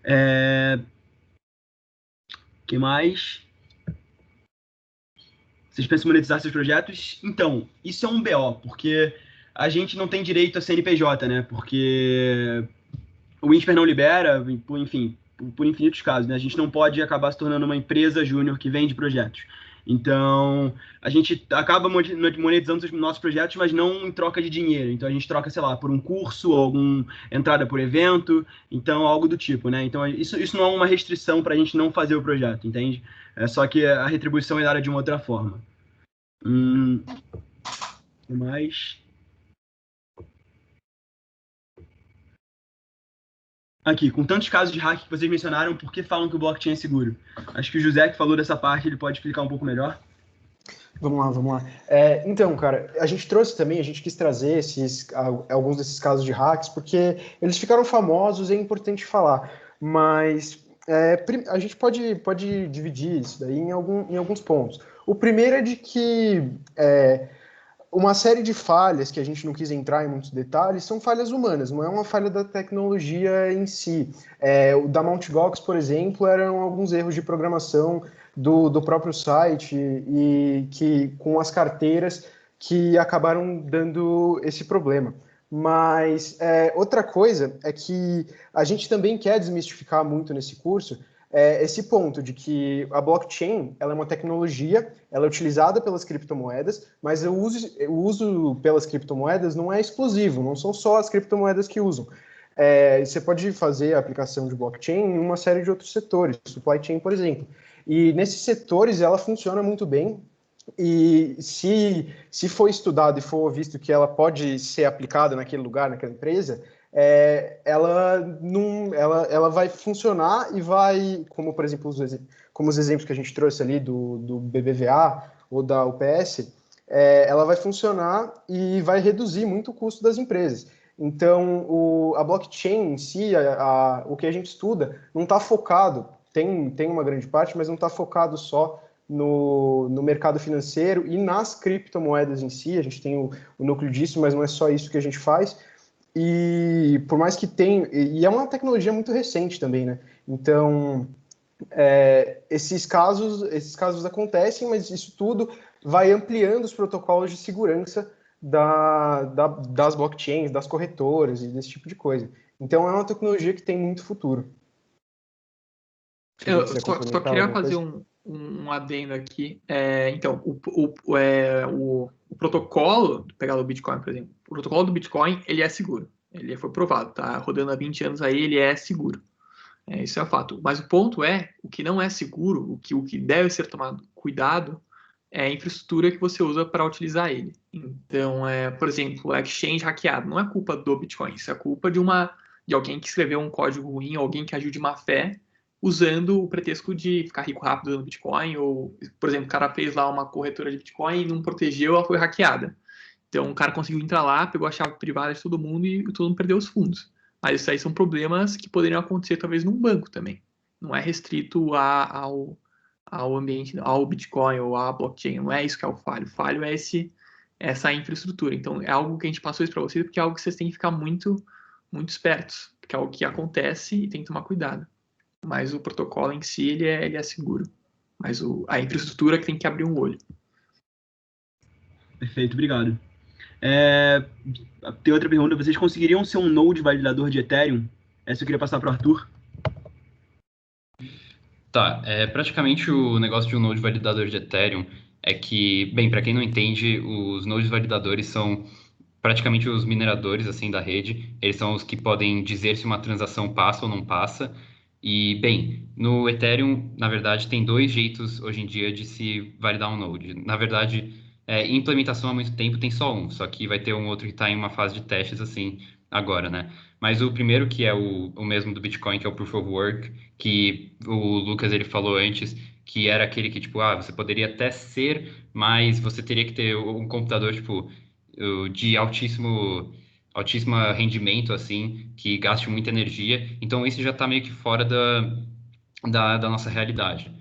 O que mais? Vocês pensam em monetizar seus projetos? Então, isso é um BO, porque a gente não tem direito a CNPJ, né? Porque o INSPER não libera, enfim, por infinitos casos, né? A gente não pode acabar se tornando uma empresa júnior que vende projetos. Então, a gente acaba monetizando os nossos projetos, mas não em troca de dinheiro. Então, a gente troca, sei lá, por um curso, ou alguma entrada por evento, então, algo do tipo, né? Então, isso não é uma restrição para a gente não fazer o projeto, entende? Só que a retribuição é dada de uma outra forma. O que mais? Aqui, com tantos casos de hack que vocês mencionaram, por que falam que o blockchain é seguro? Acho que o José que falou dessa parte, ele pode explicar um pouco melhor. Vamos lá. Então, cara, a gente quis trazer alguns desses casos de hacks, porque eles ficaram famosos e é importante falar, mas a gente pode dividir isso daí em alguns pontos. O primeiro é de que uma série de falhas que a gente não quis entrar em muitos detalhes são falhas humanas, não é uma falha da tecnologia em si. O da Mt. Gox, por exemplo, eram alguns erros de programação do próprio site e que com as carteiras que acabaram dando esse problema. Mas outra coisa é que a gente também quer desmistificar muito nesse curso esse ponto de que a blockchain ela é uma tecnologia, ela é utilizada pelas criptomoedas, mas o uso pelas criptomoedas não é exclusivo, não são só as criptomoedas que usam. Você pode fazer a aplicação de blockchain em uma série de outros setores, supply chain, por exemplo. E nesses setores ela funciona muito bem, e se for estudado e for visto que ela pode ser aplicada naquele lugar, naquela empresa, ela vai funcionar e vai, como por exemplo, como os exemplos que a gente trouxe ali do BBVA ou da UPS, ela vai funcionar e vai reduzir muito o custo das empresas. Então, a blockchain em si, o que a gente estuda, não está focado, tem uma grande parte, mas não está focado só no mercado financeiro e nas criptomoedas em si. A gente tem o núcleo disso, mas não é só isso que a gente faz. E por mais que tenha... E é uma tecnologia muito recente também, né? Então, esses casos acontecem, mas isso tudo vai ampliando os protocolos de segurança das blockchains, das corretoras e desse tipo de coisa. Então, é uma tecnologia que tem muito futuro. Eu só queria fazer um adendo aqui. Então, o protocolo, pegar o Bitcoin, por exemplo, o protocolo do Bitcoin, ele é seguro. Ele foi provado, tá rodando há 20 anos aí, ele é seguro. Isso é um fato. Mas o ponto o que não é seguro, o que deve ser tomado cuidado, é a infraestrutura que você usa para utilizar ele. Então, por exemplo, o exchange hackeado não é culpa do Bitcoin, isso é culpa de alguém que escreveu um código ruim, alguém que agiu de má fé, usando o pretexto de ficar rico rápido usando Bitcoin, ou, por exemplo, o cara fez lá uma corretora de Bitcoin e não protegeu, ela foi hackeada. Então, o cara conseguiu entrar lá, pegou a chave privada de todo mundo e todo mundo perdeu os fundos. Mas isso aí são problemas que poderiam acontecer talvez num banco também. Não é restrito ao ambiente, ao Bitcoin ou à blockchain. Não é isso que é o falho. O falho é essa infraestrutura. Então, é algo que a gente passou isso para vocês porque é algo que vocês têm que ficar muito, muito espertos. Porque é algo que acontece e tem que tomar cuidado. Mas o protocolo em si, ele é seguro. Mas a infraestrutura que tem que abrir um olho. Perfeito, obrigado. Tem outra pergunta. Vocês conseguiriam ser um node validador de Ethereum? Essa eu queria passar para o Arthur. Tá, praticamente o negócio de um node validador de Ethereum é que, bem, para quem não entende, os nodes validadores são praticamente os mineradores assim da rede. Eles são os que podem dizer se uma transação passa ou não passa. E, bem, no Ethereum, na verdade, tem dois jeitos hoje em dia de se validar um node. Na verdade, em implementação há muito tempo tem só um, só que vai ter um outro que está em uma fase de testes assim agora, né? Mas o primeiro, que é o mesmo do Bitcoin, que é o Proof of Work, que o Lucas ele falou antes, que era aquele que, tipo, você poderia até ser, mas você teria que ter um computador, tipo, de altíssimo rendimento, assim, que gaste muita energia. Então, isso já está meio que fora da nossa realidade.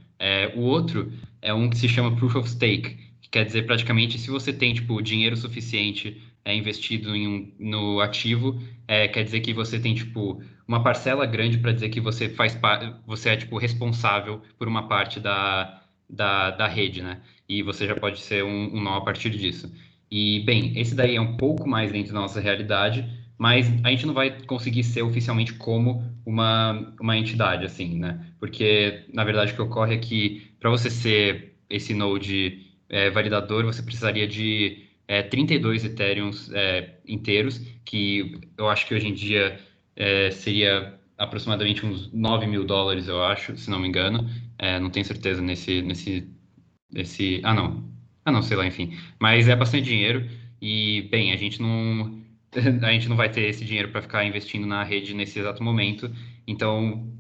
O outro é um que se chama Proof of Stake, que quer dizer, praticamente, se você tem, tipo, dinheiro suficiente investido no ativo, quer dizer que você tem, tipo, uma parcela grande para dizer que você você é, tipo, responsável por uma parte da rede, né? E você já pode ser um nó a partir disso. E, bem, esse daí é um pouco mais dentro da nossa realidade, mas a gente não vai conseguir ser oficialmente como uma entidade, assim, né? Porque, na verdade, o que ocorre é que, para você ser esse node validador, você precisaria de 32 Ethereums inteiros, que eu acho que hoje em dia seria aproximadamente uns $9.000, eu acho, se não me engano. Não tenho certeza não, sei lá, enfim. Mas é bastante dinheiro e, bem, a gente não vai ter esse dinheiro para ficar investindo na rede nesse exato momento. Então,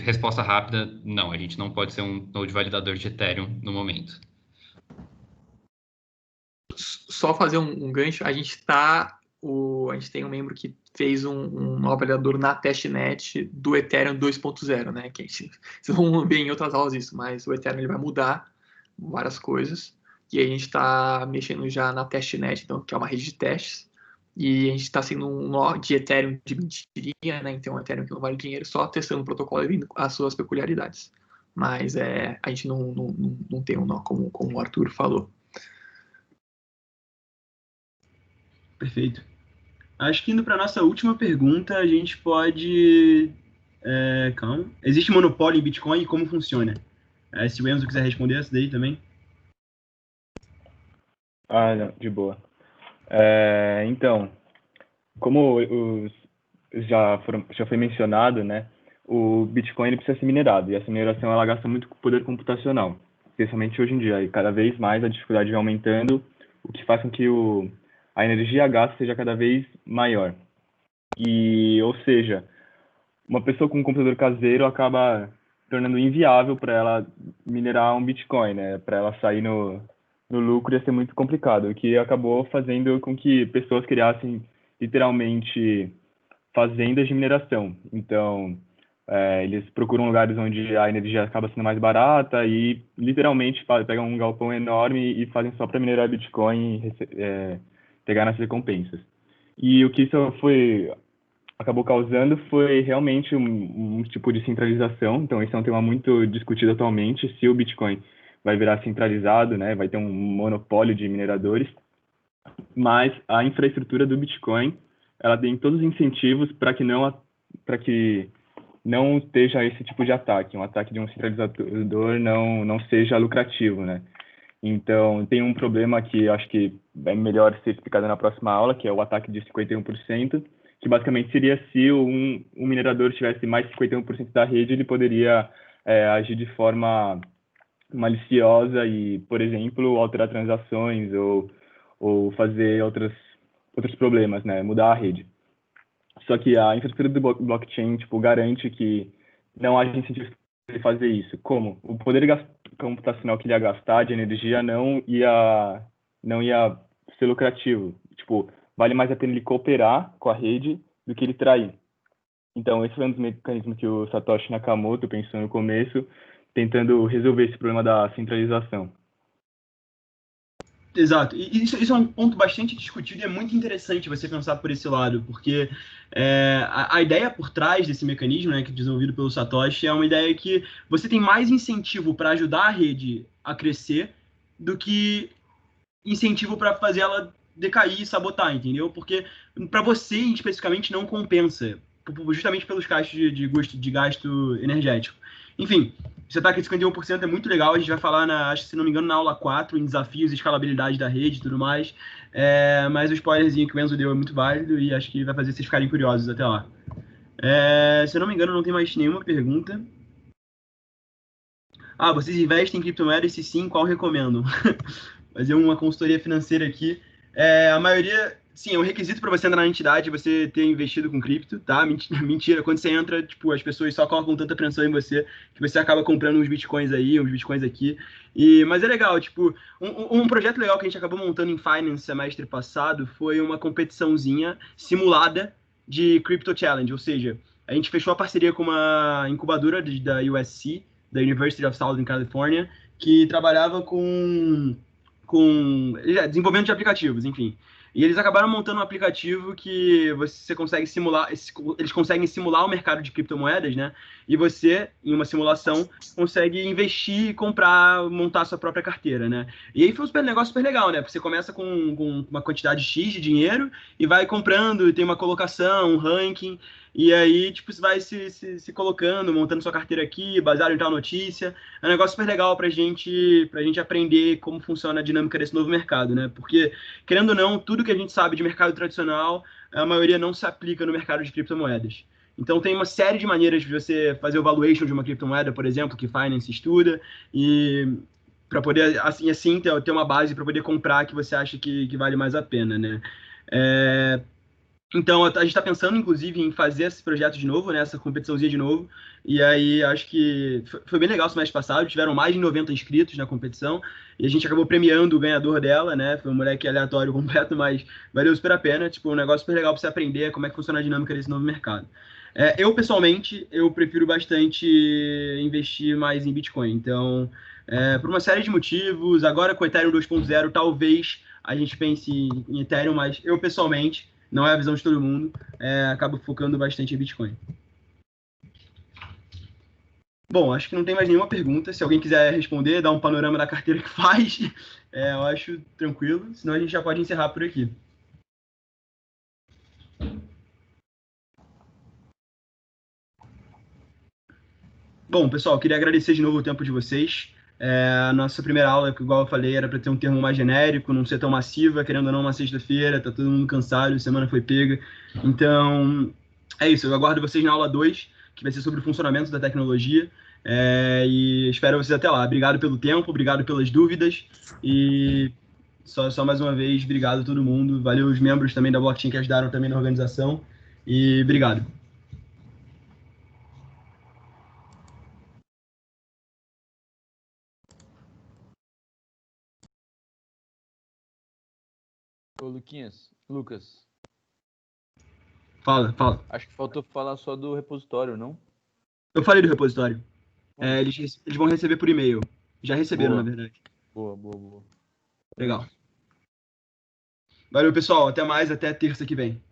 resposta rápida, não, a gente não pode ser um node validador de Ethereum no momento. Só fazer um gancho, a gente tem um membro que fez um validador na testnet do Ethereum 2.0, né? Que vocês vão ver em outras aulas isso, mas o Ethereum ele vai mudar várias coisas. E a gente está mexendo já na testnet, então, que é uma rede de testes. E a gente está sendo um nó de Ethereum de mentirinha, né? Então, um Ethereum que não vale dinheiro, só testando o protocolo e vendo as suas peculiaridades. Mas a gente não tem um nó, como o Arthur falou. Perfeito. Acho que indo para nossa última pergunta, a gente pode... calma. Existe monopólio em Bitcoin e como funciona? Se o Enzo quiser responder essa daí também. Não, de boa. Então, como já foi mencionado, né, o Bitcoin ele precisa ser minerado, e essa mineração ela gasta muito poder computacional, especialmente hoje em dia, e cada vez mais a dificuldade vai aumentando, o que faz com que a energia gasta seja cada vez maior. Ou seja, uma pessoa com um computador caseiro acaba tornando inviável para ela minerar um Bitcoin, né? Para ela sair no lucro ia ser muito complicado, o que acabou fazendo com que pessoas criassem literalmente fazendas de mineração. Então, eles procuram lugares onde a energia acaba sendo mais barata e literalmente pegam um galpão enorme e fazem só para minerar Bitcoin e pegar nas recompensas. E o que isso acabou causando foi realmente um tipo de centralização. Então, esse é um tema muito discutido atualmente, se o Bitcoin vai virar centralizado, né? Vai ter um monopólio de mineradores. Mas a infraestrutura do Bitcoin, ela tem todos os incentivos para que não esteja esse tipo de ataque. Um ataque de um centralizador não seja lucrativo, né? Então, tem um problema que acho que é melhor ser explicado na próxima aula, que é o ataque de 51%, que basicamente seria se um minerador tivesse mais de 51% da rede, ele poderia agir de forma maliciosa e, por exemplo, alterar transações ou fazer outros problemas, né? Mudar a rede. Só que a infraestrutura do blockchain garante que não haja incentivos para ele fazer isso. Como? O poder computacional que ele ia gastar de energia não ia ser lucrativo. Vale mais a pena ele cooperar com a rede do que ele trair. Então, esse foi um dos mecanismos que o Satoshi Nakamoto pensou no começo, tentando resolver esse problema da centralização. Exato. E isso é um ponto bastante discutido e é muito interessante você pensar por esse lado, porque a ideia por trás desse mecanismo, né, que é desenvolvido pelo Satoshi, é uma ideia que você tem mais incentivo para ajudar a rede a crescer do que incentivo para fazer ela decair e sabotar, entendeu? Porque para você, especificamente, não compensa, justamente pelos gastos de gasto energético. Enfim, esse ataque de 51% é muito legal, a gente vai falar, acho que se não me engano, na aula 4, em desafios e escalabilidade da rede e tudo mais, mas o spoilerzinho que o Enzo deu é muito válido e acho que vai fazer vocês ficarem curiosos até lá. Se eu não me engano, não tem mais nenhuma pergunta. Vocês investem em criptomoedas? Se sim, qual recomendam? Fazer uma consultoria financeira aqui. A maioria, sim, é um requisito para você entrar na entidade você ter investido com cripto, tá? Mentira, quando você entra, as pessoas só colocam tanta apreensão em você que você acaba comprando uns bitcoins aí, uns bitcoins aqui. Mas é legal, um projeto legal que a gente acabou montando em Finance semestre passado foi uma competiçãozinha simulada de Crypto Challenge, ou seja, a gente fechou a parceria com uma incubadora da USC, da University of Southern California, que trabalhava com desenvolvimento de aplicativos, enfim. E eles acabaram montando um aplicativo que você consegue simular, eles conseguem simular o mercado de criptomoedas, né? E você, em uma simulação, consegue investir, comprar, montar sua própria carteira, né? E aí foi um negócio super legal, né? Porque você começa com uma quantidade X de dinheiro e vai comprando, tem uma colocação, um ranking, e aí, você vai se colocando, montando sua carteira aqui, baseado em tal notícia. É um negócio super legal pra gente aprender como funciona a dinâmica desse novo mercado, né? Porque, querendo ou não, tudo que a gente sabe de mercado tradicional, a maioria não se aplica no mercado de criptomoedas. Então, tem uma série de maneiras de você fazer o valuation de uma criptomoeda, por exemplo, que Finance estuda, e para poder, assim ter uma base para poder comprar que você acha que vale mais a pena, né? Então, a gente está pensando, inclusive, em fazer esse projeto de novo, né, essa competiçãozinha de novo. E aí, acho que foi bem legal o semestre passado. Tiveram mais de 90 inscritos na competição. E a gente acabou premiando o ganhador dela, né? Foi um moleque aleatório completo, mas valeu super a pena. Um negócio super legal para você aprender como é que funciona a dinâmica desse novo mercado. Pessoalmente, eu prefiro bastante investir mais em Bitcoin. Então, por uma série de motivos, agora com o Ethereum 2.0, talvez a gente pense em Ethereum, mas eu, pessoalmente, não é a visão de todo mundo, acabo focando bastante em Bitcoin. Bom, acho que não tem mais nenhuma pergunta. Se alguém quiser responder, dar um panorama da carteira que faz, eu acho tranquilo. Senão a gente já pode encerrar por aqui. Bom, pessoal, queria agradecer de novo o tempo de vocês. A nossa primeira aula, que igual eu falei, era para ter um termo mais genérico, não ser tão massiva, querendo ou não, uma sexta-feira, tá todo mundo cansado, a semana foi pega. Então, é isso, eu aguardo vocês na aula 2, que vai ser sobre o funcionamento da tecnologia, e espero vocês até lá. Obrigado pelo tempo, obrigado pelas dúvidas, e só mais uma vez, obrigado a todo mundo, valeu os membros também da Blockchain que ajudaram também na organização, e obrigado. Ô, Lucas, Fala. acho que faltou falar só do repositório, não? Eu falei do repositório. Eles vão receber por e-mail. Já receberam, Boa. na verdade. Boa. Legal. Valeu, pessoal. Até mais. Até terça que vem.